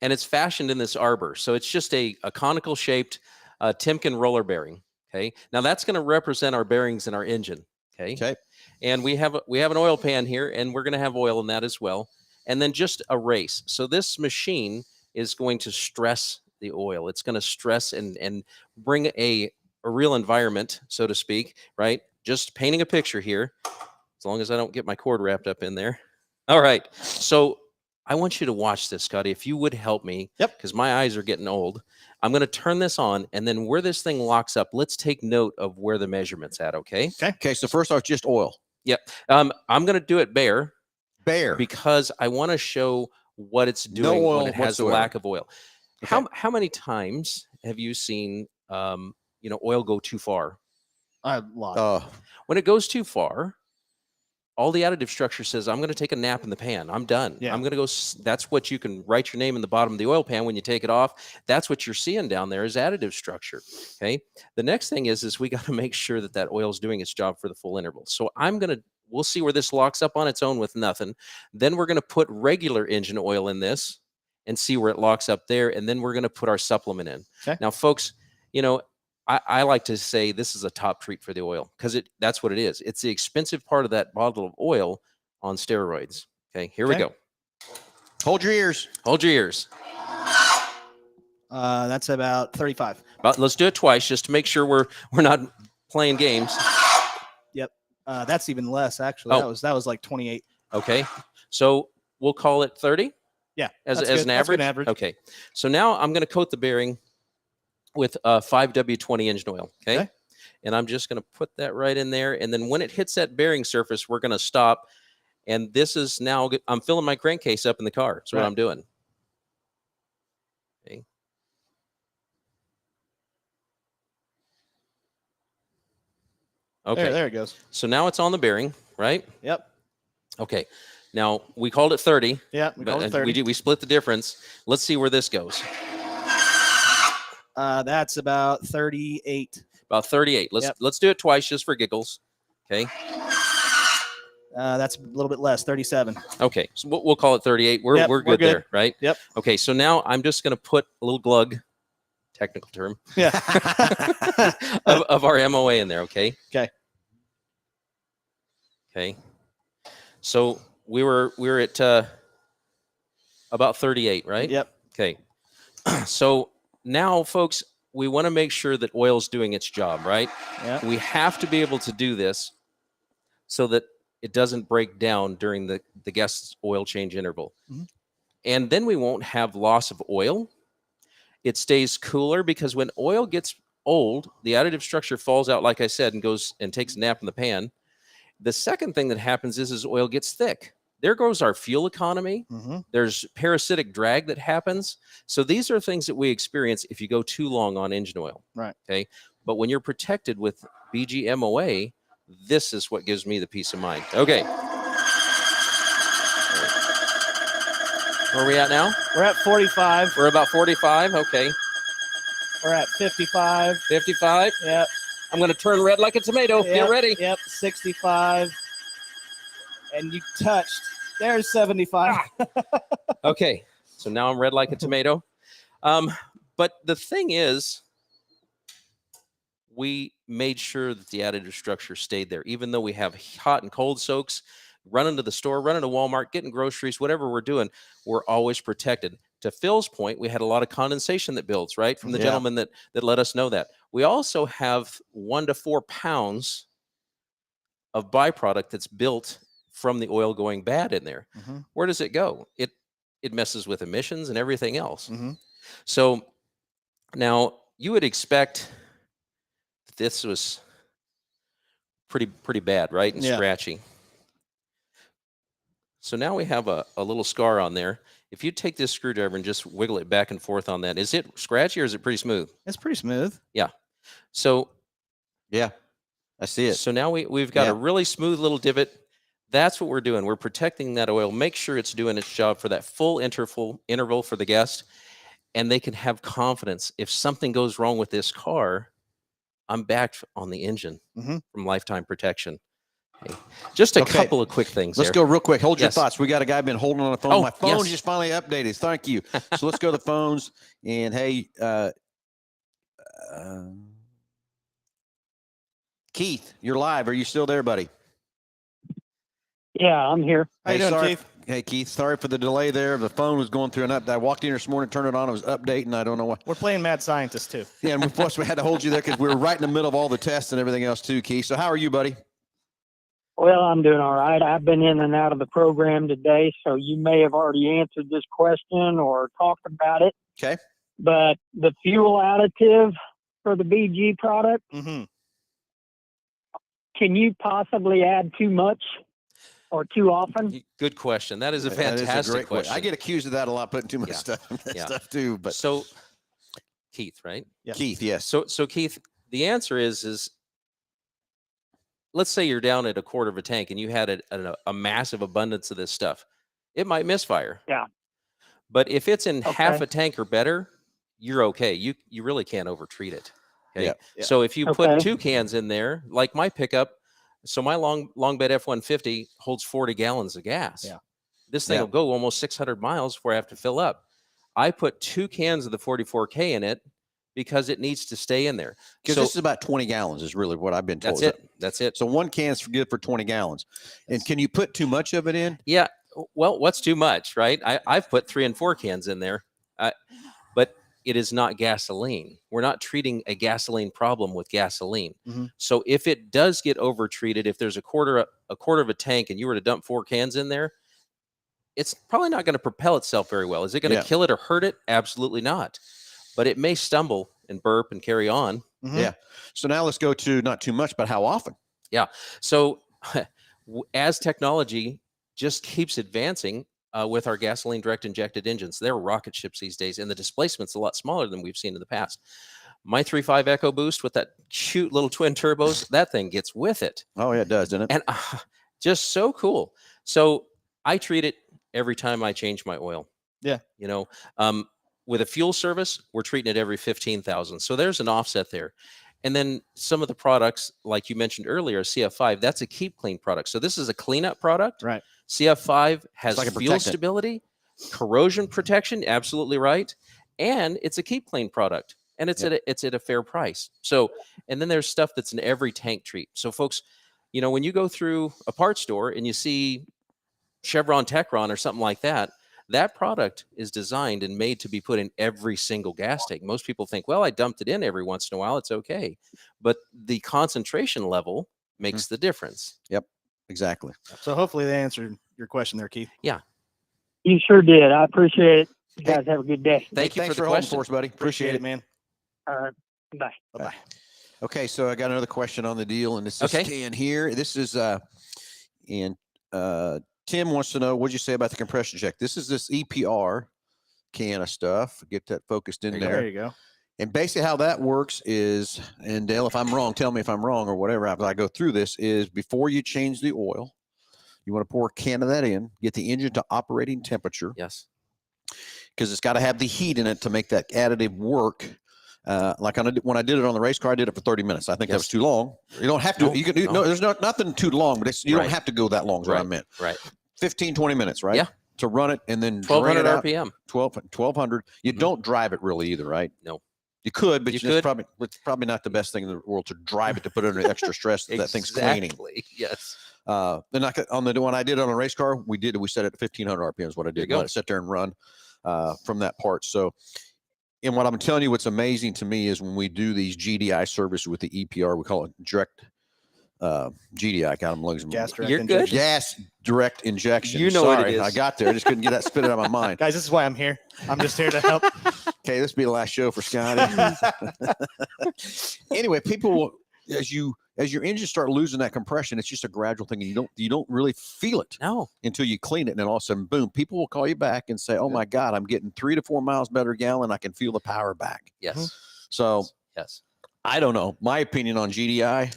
S3: and it's fashioned in this arbor. So it's just a conical shaped Timken roller bearing. Okay. Now that's going to represent our bearings in our engine. Okay.
S1: Okay.
S3: And we have an oil pan here, and we're going to have oil in that as well. And then just a race. So this machine is going to stress the oil. It's going to stress and bring a real environment, so to speak, right? Just painting a picture here, as long as I don't get my cord wrapped up in there. All right. So I want you to watch this, Scotty, if you would help me.
S2: Yep.
S3: Because my eyes are getting old. I'm going to turn this on, and then where this thing locks up, let's take note of where the measurement's at, okay?
S1: Okay, so first off, just oil.
S3: I'm going to do it bare
S1: Bare.
S3: because I want to show what it's doing
S1: oil
S3: when it has a
S1: whatsoever.
S3: lack of oil. How many times have you seen oil go too far?
S2: A lot.
S3: When it goes too far, all the additive structure says, I'm going to take a nap in the pan. I'm done.
S2: Yeah.
S3: I'm going to go. That's what you can write your name in the bottom of the oil pan when you take it off. That's what you're seeing down there is additive structure. Okay. The next thing is we got to make sure that oil is doing its job for the full interval. So we'll see where this locks up on its own with nothing. Then we're going to put regular engine oil in this and see where it locks up there. And then we're going to put our supplement in.
S2: Okay.
S3: Now, folks, I like to say this is a top treat for the oil because that's what it is. It's the expensive part of that bottle of oil on steroids. Okay, here we go.
S1: Hold your ears.
S3: Hold your ears.
S2: That's about 35.
S3: Let's do it twice just to make sure we're not playing games.
S2: Yep. That's even less actually. That was like 28.
S3: Okay. So we'll call it 30?
S2: Yeah.
S3: As an
S2: That's
S3: average?
S2: good average.
S3: Okay. So now I'm going to coat the bearing with 5W20 engine oil. Okay. And I'm just going to put that right in there. And then when it hits that bearing surface, we're going to stop. And this is now, I'm filling my crankcase up in the car. That's what I'm doing. Okay. Okay.
S2: There it goes.
S3: So now it's on the bearing, right?
S2: Yep.
S3: Okay. Now we called it 30.
S2: Yeah, we called it 30.
S3: We split the difference. Let's see where this goes.
S2: That's about 38.
S3: About 38. Let's do it twice just for giggles. Okay.
S2: That's a little bit less, 37.
S3: Okay. So we'll call it 38. We're good there, right?
S2: Yep.
S3: Okay. So now I'm just going to put a little glug, technical term, of our MOA in there. Okay.
S2: Okay.
S3: Okay. So we were at about 38, right?
S2: Yep.
S3: Okay. So now, folks, we want to make sure that oil's doing its job, right?
S2: Yeah.
S3: We have to be able to do this so that it doesn't break down during the guest's oil change interval.
S2: Mm-hmm.
S3: And then we won't have loss of oil. It stays cooler because when oil gets old, the additive structure falls out, like I said, and goes and takes a nap in the pan. The second thing that happens is oil gets thick. There goes our fuel economy.
S2: Mm-hmm.
S3: There's parasitic drag that happens. So these are things that we experience if you go too long on engine oil.
S2: Right.
S3: Okay. But when you're protected with BG MOA, this is what gives me the peace of mind. Okay. Where are we at now?
S2: We're at 45.
S3: We're about 45. Okay.
S2: We're at 55.
S3: 55.
S2: Yep.
S3: I'm going to turn red like a tomato.
S2: Yep.
S3: Get ready.
S2: Yep. 65. And you touched. There's 75.
S3: Okay. So now I'm red like a tomato. But the thing is, we made sure that the additive structure stayed there, even though we have hot and cold soaks, running to the store, running to Walmart, getting groceries, whatever we're doing, we're always protected. To Phil's point, we had a lot of condensation that builds, right? From the gentleman that let us know that. We also have 1 to 4 pounds of byproduct that's built from the oil going bad in there.
S2: Mm-hmm.
S3: Where does it go? It messes with emissions and everything else.
S2: Mm-hmm.
S3: So now you would expect this was pretty bad, right? And scratchy. So now we have a little scar on there. If you take this screwdriver and just wiggle it back and forth on that, is it scratchy or is it pretty smooth?
S2: It's pretty smooth.
S3: Yeah. So
S1: yeah, I see it.
S3: So now we've got a really smooth little divot. That's what we're doing. We're protecting that oil. Make sure it's doing its job for that full interval for the guest, and they can have confidence. If something goes wrong with this car, I'm back on the engine from lifetime protection. Okay. Just a couple of quick things.
S1: Let's go real quick. Hold your thoughts. We got a guy been holding on the phone.
S3: Oh,
S1: My phone just finally updated. Thank you. So let's go to the phones. And hey, Keith, you're live. Are you still there, buddy?
S4: Yeah, I'm here.
S2: How you doing, Keith?
S1: Hey, Keith, sorry for the delay there. The phone was going through an update. I walked in this morning, turned it on. It was updating. I don't know why.
S2: We're playing Mad Scientist, too.
S1: Yeah, and plus we had to hold you there because we were right in the middle of all the tests and everything else, too, Keith. So how are you, buddy?
S4: Well, I'm doing all right. I've been in and out of the program today, so you may have already answered this question or talked about it.
S1: Okay.
S4: But the fuel additive for the BG product, can you possibly add too much or too often?
S3: Good question. That is a fantastic question.
S1: I get accused of that a lot, putting too much stuff too. But
S3: so, Keith, right?
S1: Yeah. Keith, yes.
S3: So Keith, the answer is let's say you're down at a quarter of a tank and you had a massive abundance of this stuff. It might misfire.
S4: Yeah.
S3: But if it's in half
S4: Okay.
S3: a tank or better, you're okay. You really can't overtreat it. Okay.
S2: Yeah.
S3: So if you
S4: Okay.
S3: put 2 cans in there, like my pickup, so my long bed F-150 holds 40 gallons of gas.
S2: Yeah.
S3: This thing will go almost 600 miles before I have to fill up. I put 2 cans of the 44K in it because it needs to stay in there.
S1: Because
S3: So
S1: this is about 20 gallons is really what I've been told.
S3: that's it.
S1: So 1 can's good for 20 gallons. And can you put too much of it in?
S3: Yeah. Well, what's too much, right? I've put 3 and 4 cans in there, but it is not gasoline. We're not treating a gasoline problem with gasoline.
S2: Mhm.
S3: So if it does get overtreated, if there's a quarter of a tank and you were to dump 4 cans in there, it's probably not going to propel itself very well. Is it going to kill it or hurt it? Absolutely not. But it may stumble and burp and carry on.
S2: Mhm.
S1: Yeah. So now let's go to not too much, but how often?
S3: Yeah. So as technology just keeps advancing with our gasoline direct injected engines, they're rocket ships these days, and the displacement's a lot smaller than we've seen in the past. My 3.5 EcoBoost with that cute little twin turbos, that thing gets with it.
S1: Oh, yeah, it does, doesn't it?
S3: And just so cool. So I treat it every time I change my oil.
S2: Yeah.
S3: You know, with a fuel service, we're treating it every 15,000. So there's an offset there. And then some of the products, like you mentioned earlier, CF5, that's a keep clean product. So this is a cleanup product.
S2: Right.
S3: CF5 has
S1: like a
S3: fuel
S1: protectant.
S3: stability, corrosion protection, absolutely right. And it's a keep clean product. And it's at a fair price. So, and then there's stuff that's in every tank treat. So folks, you know, when you go through a parts store and you see Chevron Techron or something like that, that product is designed and made to be put in every single gas tank. Most people think, well, I dumped it in every once in a while, it's okay. But the concentration level makes the difference.
S1: Yep, exactly.
S2: So hopefully they answered your question there, Keith.
S3: Yeah.
S4: You sure did. I appreciate it. You guys have a good day.
S3: Thank you
S1: Thanks
S3: for the
S1: holding
S3: question.
S1: for us, buddy.
S2: Appreciate it, man.
S4: All right. Bye.
S2: Bye-bye.
S1: Okay, so I got another question on the deal, and this is Stan here. This is Tim wants to know, what'd you say about the compression check? This is this EPR can of stuff. Get that focused in there.
S2: There you go.
S1: And basically how that works is, and Dale, if I'm wrong, tell me if I'm wrong or whatever, as I go through this, is before you change the oil, you want to pour a can of that in, get the engine to operating temperature.
S3: Yes.
S1: Because it's got to have the heat in it to make that additive work. Like when I did it on the race car, I did it for 30 minutes. I think that was too long. You don't have to. You can do no. There's nothing too long, but you don't have to go that long. Is what I meant.
S3: Right.
S1: 15, 20 minutes, right?
S3: Yeah.
S1: To run it and then
S3: 1,200
S1: drain it out.
S3: RPM.
S1: 1,200. You don't drive it really either, right?
S3: No.
S1: You could, but
S3: You
S1: it's
S3: could.
S1: probably not the best thing in the world to drive it to put it under extra stress that thing's cleaning.
S3: Yes.
S1: Then on the one I did on a race car, we set it at 1,500 RPM is what I did.
S3: go.
S1: Let it sit there and run from that part. So, and what I'm telling you, what's amazing to me is when we do these GDI services with the EPR, we call it direct GDI. God, I'm losing
S2: Gas direct
S3: You're
S2: injection.
S3: good.
S1: gas direct injection.
S3: You know what it
S1: Sorry,
S3: is.
S1: I got there. I just couldn't get that spit out of my mind.
S2: Guys, this is why I'm here. I'm just here to help.
S1: Okay, this will be the last show for Scotty. Anyway, people will, as your engines start losing that compression, it's just a gradual thing, and you don't really feel it
S3: No.
S1: until you clean it, and then all of a sudden, boom! People will call you back and say, "Oh my God, I'm getting 3 to 4 miles better a gallon. I can feel the power back."
S3: Yes.
S1: So
S3: Yes.
S1: I don't know. My opinion on GDI,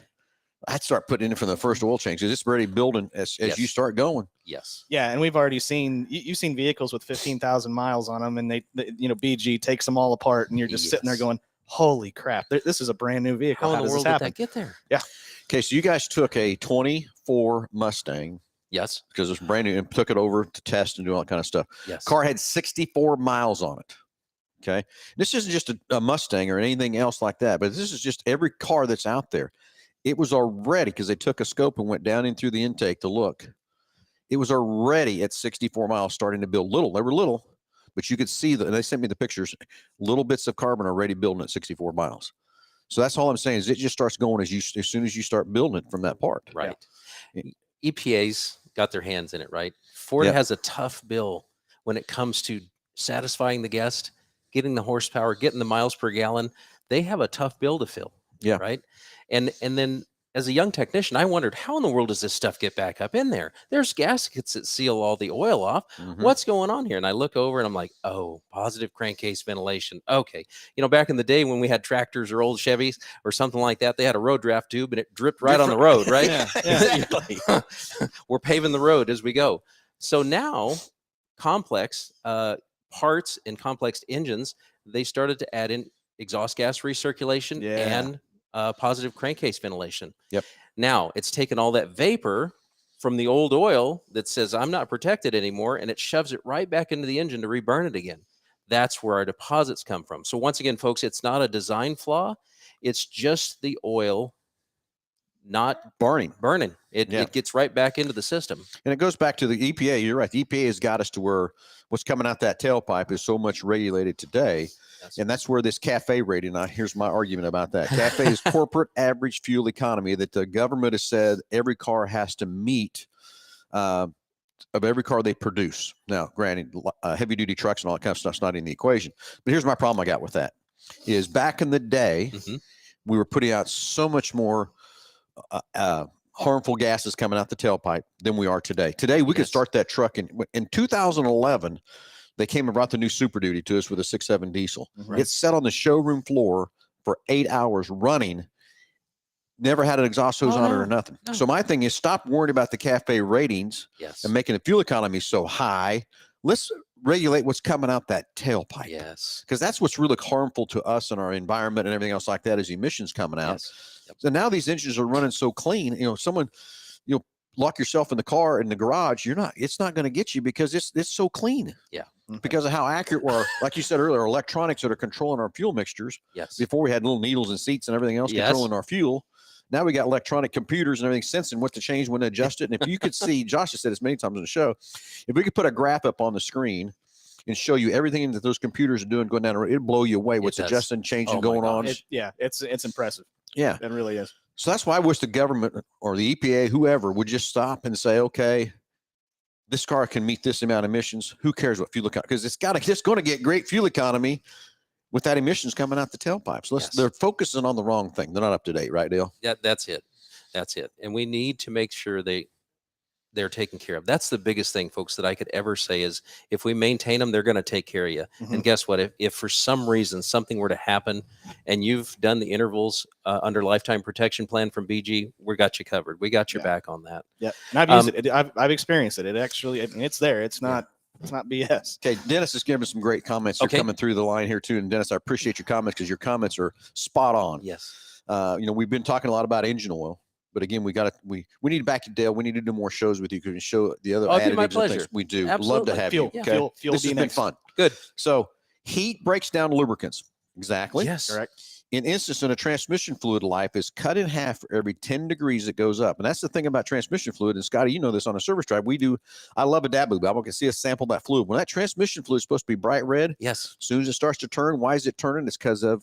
S1: I'd start putting it in from the first oil change because it's already building as you start going.
S3: Yes.
S2: Yeah, and we've already seen you've seen vehicles with 15,000 miles on them, and they BG takes them all apart, and you're just sitting there going, "Holy crap! This is a brand new vehicle.
S3: How in
S2: How
S3: the
S2: does
S3: world
S2: this
S3: did
S2: happen?"
S3: that get there?
S2: Yeah.
S1: Okay, so you guys took a 24 Mustang
S3: Yes.
S1: because it's brand new and took it over to test and do all that kind of stuff.
S3: Yes.
S1: Car had 64 miles on it. Okay. This isn't just a Mustang or anything else like that, but this is just every car that's out there. It was already, because they took a scope and went down in through the intake to look. It was already at 64 miles starting to build little. They were little, but you could see and they sent me the pictures, little bits of carbon already building at 64 miles. So that's all I'm saying is it just starts going as soon as you start building it from that part.
S3: Right.
S1: Yeah.
S3: EPA's got their hands in it, right? Ford has a tough bill when it comes to satisfying the guest, getting the horsepower, getting the miles per gallon. They have a tough bill to fill.
S1: Yeah.
S3: Right. And then as a young technician, I wondered, how in the world does this stuff get back up in there? There's gaskets that seal all the oil off. What's going on here? And I look over and I'm like, oh, positive crankcase ventilation. Okay. Back in the day when we had tractors or old Chevys or something like that, they had a road draft tube and it dripped right on the road, right?
S2: Yeah.
S3: We're paving the road as we go. So now complex parts and complex engines, they started to add in exhaust gas recirculation and positive crankcase ventilation.
S1: Yep.
S3: Now it's taken all that vapor from the old oil that says I'm not protected anymore, and it shoves it right back into the engine to reburn it again. That's where our deposits come from. So once again, folks, it's not a design flaw. It's just the oil not burning. It gets right back into the system.
S1: And it goes back to the EPA. You're right. The EPA has got us to where what's coming out that tailpipe is so much regulated today.
S3: Yes.
S1: And that's where this CAFE rating, here's my argument about that. CAFE is corporate average fuel economy that the government has said every car has to meet of every car they produce. Now, granted, heavy duty trucks and all that kind of stuff's not in the equation. But here's my problem I got with that is back in the day, we were putting out so much more harmful gases coming out the tailpipe than we are today. Today, we could start that truck in 2011. They came and brought the new Super Duty to us with a 6.7 diesel.
S2: Right.
S1: It sat on the showroom floor for 8 hours running. Never had an exhaust hose on it or nothing.
S3: No.
S1: So my thing is stop worrying about the CAFE ratings and making the fuel economy so high. Let's regulate what's coming out that tailpipe.
S3: Yes.
S1: Because that's what's really harmful to us and our environment and everything else like that is emissions coming out.
S3: Yes. Yep.
S1: So now these engines are running so clean. Someone, lock yourself in the car in the garage. It's not going to get you because it's so clean.
S3: Yeah.
S1: Because of how accurate we're, like you said earlier, electronics that are controlling our fuel mixtures.
S3: Yes.
S1: Before we had little needles and seats and everything else controlling our fuel. Now we got electronic computers and everything sensing what to change, when to adjust it. And if you could see, Josh has said this many times on the show, if we could put a graph up on the screen and show you everything that those computers are doing going down the road, it'd blow you away what's adjusting, changing, going on.
S2: It's impressive.
S1: Yeah.
S2: It really is.
S1: So that's why I wish the government or the EPA, whoever, would just stop and say, okay, this car can meet this amount of emissions. Who cares what fuel economy? Because it's going to get great fuel economy with that emissions coming out the tailpipes. They're focusing on the wrong thing. They're not up to date, right, Dale?
S3: Yeah, that's it. And we need to make sure they're taken care of. That's the biggest thing, folks, that I could ever say is if we maintain them, they're going to take care of you. And guess what? If for some reason something were to happen and you've done the intervals under lifetime protection plan from BG, we got you covered. We got your back on that.
S2: Yeah. And I've used it. I've experienced it. It actually, it's there. It's not BS.
S1: Okay. Dennis is giving some great comments. You're coming through the line here too. And Dennis, I appreciate your comments because your comments are spot on.
S3: Yes.
S1: We've been talking a lot about engine oil. But again, we need to back you, Dale. We need to do more shows with you because we show the other additives
S3: my
S1: and
S3: pleasure.
S1: things we do.
S3: Absolutely.
S1: Love to have
S2: Fuel,
S1: you. Okay?
S2: fuel
S1: This has been fun.
S3: Good.
S1: So heat breaks down lubricants. Exactly.
S3: Yes.
S2: Correct.
S1: In instance, in a transmission fluid life is cut in half for every 10 degrees it goes up. And that's the thing about transmission fluid. And Scotty, you know this on a service drive. I love a DABU valve. I can see us sample that fluid. When that transmission fluid is supposed to be bright red,
S3: Yes.
S1: as soon as it starts to turn, why is it turning? It's because of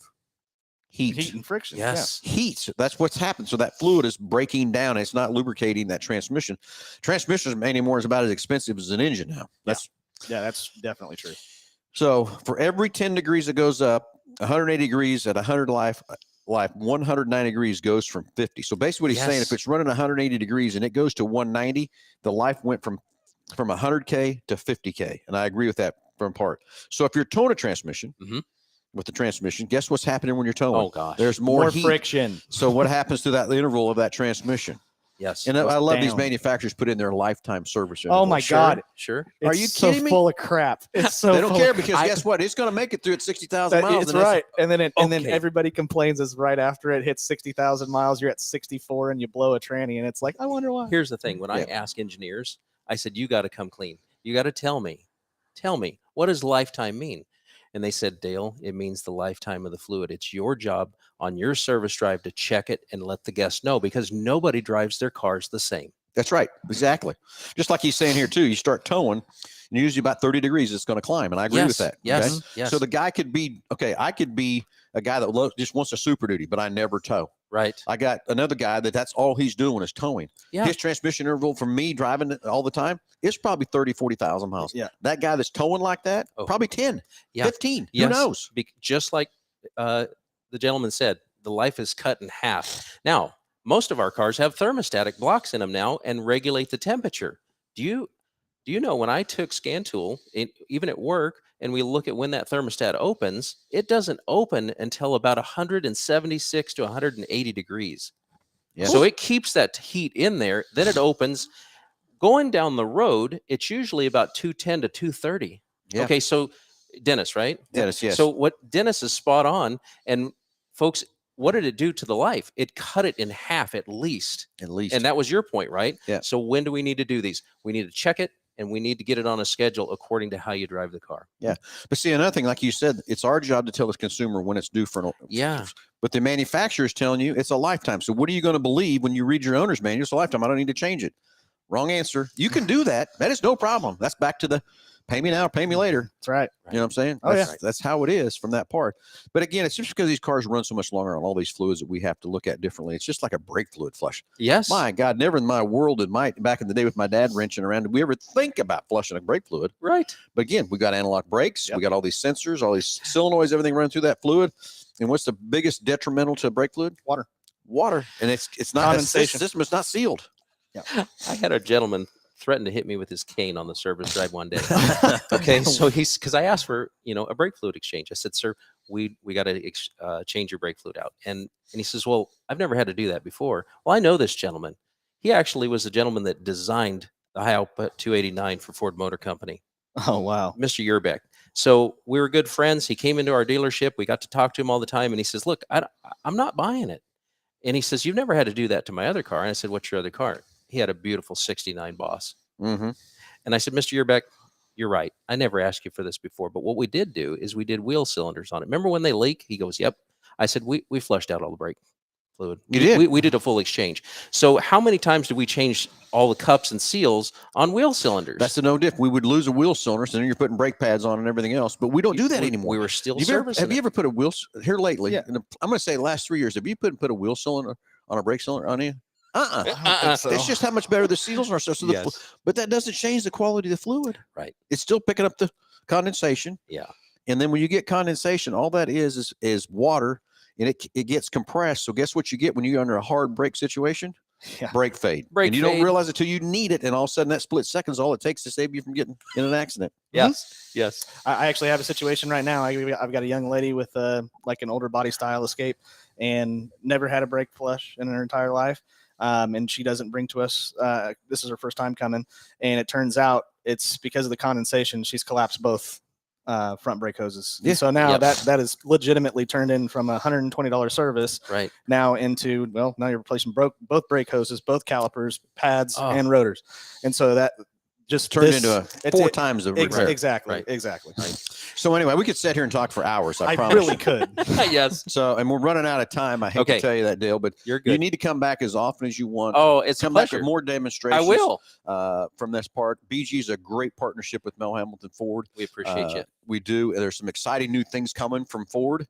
S1: heat
S2: and friction.
S3: Yes.
S1: Heat. That's what's happened. So that fluid is breaking down. It's not lubricating that transmission. Transmission anymore is about as expensive as an engine now. That's
S2: definitely true.
S1: So for every 10 degrees it goes up, 180 degrees at 100 life 190 degrees goes from 50. So basically what he's saying, if it's running 180 degrees and it goes to 190, the life went from 100K to 50K. And I agree with that from part. So if you're towing a transmission, with the transmission, guess what's happening when you're towing?
S3: Oh gosh,
S1: there's more heat.
S2: Friction.
S1: So what happens to that interval of that transmission?
S3: Yes.
S1: And I love these manufacturers put in their lifetime service interval.
S2: Oh my God.
S3: Sure.
S2: Are you kidding me? Full of crap. It's so
S1: they don't care because guess what? It's going to make it through at 60,000 miles.
S2: That's right. And then everybody complains is right after it hits 60,000 miles, you're at 64 and you blow a tranny, and it's like, I wonder why.
S3: Here's the thing: when I ask engineers, I said, "You got to come clean. You got to tell me, what does lifetime mean?" And they said, Dale, it means the lifetime of the fluid. It's your job on your service drive to check it and let the guest know, because nobody drives their cars the same.
S1: That's right. Exactly. Just like he's saying here too, you start towing and usually about 30 degrees, it's going to climb. And I agree with that.
S3: Yes.
S1: Okay?
S3: Yes.
S1: So the guy could be, I could be a guy that just wants a Super Duty, but I never tow.
S3: Right.
S1: I got another guy that's all he's doing is towing.
S3: Yeah.
S1: His transmission interval from me driving it all the time, it's probably 30, 40,000 miles.
S2: Yeah.
S1: That guy that's towing like that, probably 10, 15.
S3: Yes.
S1: Who knows?
S3: Just like the gentleman said, the life is cut in half. Now, most of our cars have thermostatic blocks in them now and regulate the temperature. Do you know when I took Scan Tool, even at work, and we look at when that thermostat opens, it doesn't open until about 176 to 180 degrees.
S1: Yes.
S3: So it keeps that heat in there. Then it opens. Going down the road, it's usually about 210 to 230.
S1: Yeah.
S3: Okay, so Dennis, right?
S1: Dennis, yes.
S3: So what Dennis is spot on. And folks, what did it do to the life? It cut it in half at least.
S1: At least.
S3: And that was your point, right?
S1: Yeah.
S3: So when do we need to do these? We need to check it, and we need to get it on a schedule according to how you drive the car.
S1: Yeah. But see, another thing, like you said, it's our job to tell the consumer when it's due for an
S3: Yeah.
S1: But the manufacturer is telling you it's a lifetime. So what are you going to believe when you read your owner's manual? It's a lifetime. I don't need to change it. Wrong answer. You can do that. That is no problem. That's back to the pay me now, pay me later.
S2: That's right.
S1: You know what I'm saying?
S2: Oh,
S1: That's how it is from that part. But again, it's just because these cars run so much longer on all these fluids that we have to look at differently. It's just like a brake fluid flush.
S3: Yes.
S1: My God, never in my world back in the day with my dad wrenching around, did we ever think about flushing a brake fluid?
S3: Right.
S1: But again, we got analog brakes.
S2: Yep.
S1: We got all these sensors, all these solenoids, everything running through that fluid. And what's the biggest detrimental to brake fluid? Water. And it's not
S2: Condensation.
S1: the system is not sealed.
S3: I had a gentleman threaten to hit me with his cane on the service drive one day. Okay, so because I asked for a brake fluid exchange. I said, sir, we got to change your brake fluid out, and he says, well, I've never had to do that before. Well, I know this gentleman. He actually was the gentleman that designed the high output 289 for Ford Motor Company.
S2: Oh, wow.
S3: Mr. Yerbeck. So we were good friends. He came into our dealership. We got to talk to him all the time, and he says, look, I'm not buying it. And he says, you've never had to do that to my other car. And I said, what's your other car? He had a beautiful 69 Boss.
S1: Mm-hmm.
S3: And I said, Mr. Yerbeck, you're right. I never asked you for this before. But what we did do is we did wheel cylinders on it. Remember when they leak? He goes, yep. I said, we flushed out all the brake fluid.
S1: You did?
S3: We did a full exchange. So how many times did we change all the cups and seals on wheel cylinders?
S1: That's the no diff. We would lose a wheel cylinder, so then you're putting brake pads on and everything else. But we don't do that anymore.
S3: We were still
S1: Have
S3: servicing
S1: you ever put a wheel here lately?
S2: Yeah.
S1: I'm going to say the last 3 years. Have you put a wheel cylinder on a brake cylinder on you?
S2: I don't think so.
S1: It's just how much better the seals are. So
S3: Yes.
S1: but that doesn't change the quality of the fluid.
S3: Right.
S1: It's still picking up the condensation.
S3: Yeah.
S1: And then when you get condensation, all that is water, and it gets compressed. So guess what you get when you're under a hard brake situation?
S2: Yeah.
S1: Brake fade.
S3: Brake
S1: and you
S3: fade.
S1: don't realize it till you need it, and all of a sudden that split second's all it takes to save you from getting in an accident.
S3: Yes. Yes.
S2: I actually have a situation right now. I've got a young lady with like an older body style Escape and never had a brake flush in her entire life. And she doesn't bring to us, this is her first time coming. And it turns out it's because of the condensation. She's collapsed both front brake hoses.
S1: Yeah.
S2: So now
S3: Yep.
S2: that is legitimately turned in from a $120 service
S3: Right.
S2: now into, well, now you're replacing both brake hoses, both calipers, pads,
S3: Oh.
S2: and rotors. And so that just
S1: Turned
S2: this-
S1: into
S2: it's-
S1: four
S2: it-
S1: times the
S2: Ex-
S1: repair.
S2: exactly.
S3: Right.
S2: Exactly.
S1: So anyway, we could sit here and talk for hours. I
S2: I
S1: promise.
S2: really
S1: you.
S2: could.
S3: Yes.
S1: So, and we're running out of time. I hate
S3: Okay.
S1: to tell you that, Dale, but
S3: You're
S1: you
S3: good.
S1: need to come back as often as you want.
S3: Oh, it's a
S1: come back
S3: pleasure.
S1: with more demonstrations.
S3: I will.
S1: From this part. BG is a great partnership with Mel Hambelton Ford.
S3: We appreciate you.
S1: We do. There's some exciting new things coming from Ford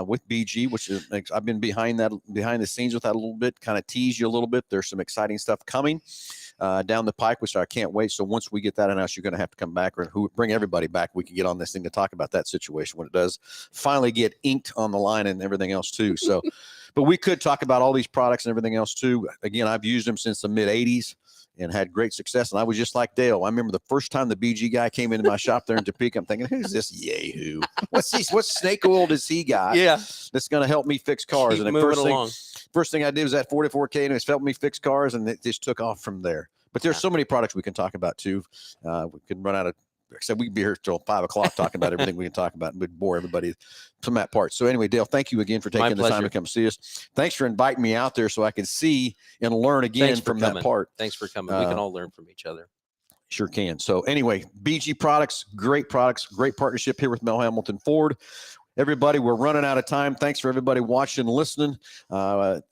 S1: with BG, which is I've been behind the scenes with that a little bit, kind of tease you a little bit. There's some exciting stuff coming down the pike, which I can't wait. So once we get that announced, you're going to have to come back or bring everybody back. We can get on this thing to talk about that situation when it does finally get inked on the line and everything else too. So, but we could talk about all these products and everything else too. Again, I've used them since the mid 80s. And had great success. And I was just like Dale. I remember the first time the BG guy came into my shop there in Topeka, I'm thinking, who's this yahoo? What snake oil does he got?
S3: Yeah.
S1: That's going to help me fix cars.
S3: Keep
S1: and the
S3: moving along.
S1: first thing I did was that 44K, and it's helped me fix cars, and it just took off from there. But there's so many products we can talk about too. We can run out of. Except we can be here till 5 o'clock talking about everything we can talk about, and we'd bore everybody from that part. So anyway, Dale, thank you again for taking the time to come see us. Thanks for inviting me out there so I can see and learn again from that part.
S3: Thanks for coming. We can all learn from each other.
S1: Sure can. So anyway, BG products, great partnership here with Mel Hambelton Ford. Everybody, we're running out of time. Thanks for everybody watching and listening.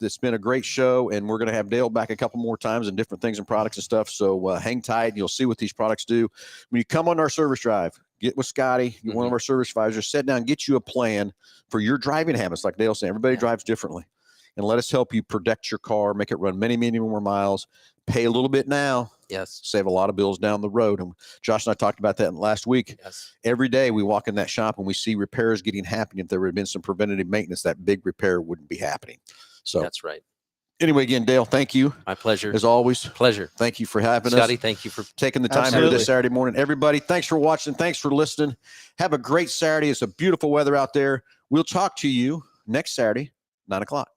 S1: It's been a great show, and we're going to have Dale back a couple more times and different things and products and stuff. So hang tight, and you'll see what these products do. When you come on our service drive, get with Scotty, one of our service advisors, sit down, get you a plan for your driving habits. Like Dale said, everybody drives differently. And let us help you protect your car, make it run many, many more miles, pay a little bit now.
S3: Yes.
S1: Save a lot of bills down the road. And Josh and I talked about that last week.
S3: Yes.
S1: Every day we walk in that shop and we see repairs getting happening. If there had been some preventative maintenance, that big repair wouldn't be happening. So
S3: That's right.
S1: Anyway, again, Dale, thank you
S3: My pleasure.
S1: as always.
S3: Pleasure.
S1: Thank you for having
S3: Scotty,
S1: us.
S3: thank you for
S1: Taking the time here
S2: Absolutely.
S1: this Saturday morning. Everybody, thanks for watching. Thanks for listening. Have a great Saturday. It's a beautiful weather out there. We'll talk to you next Saturday, 9 o'clock.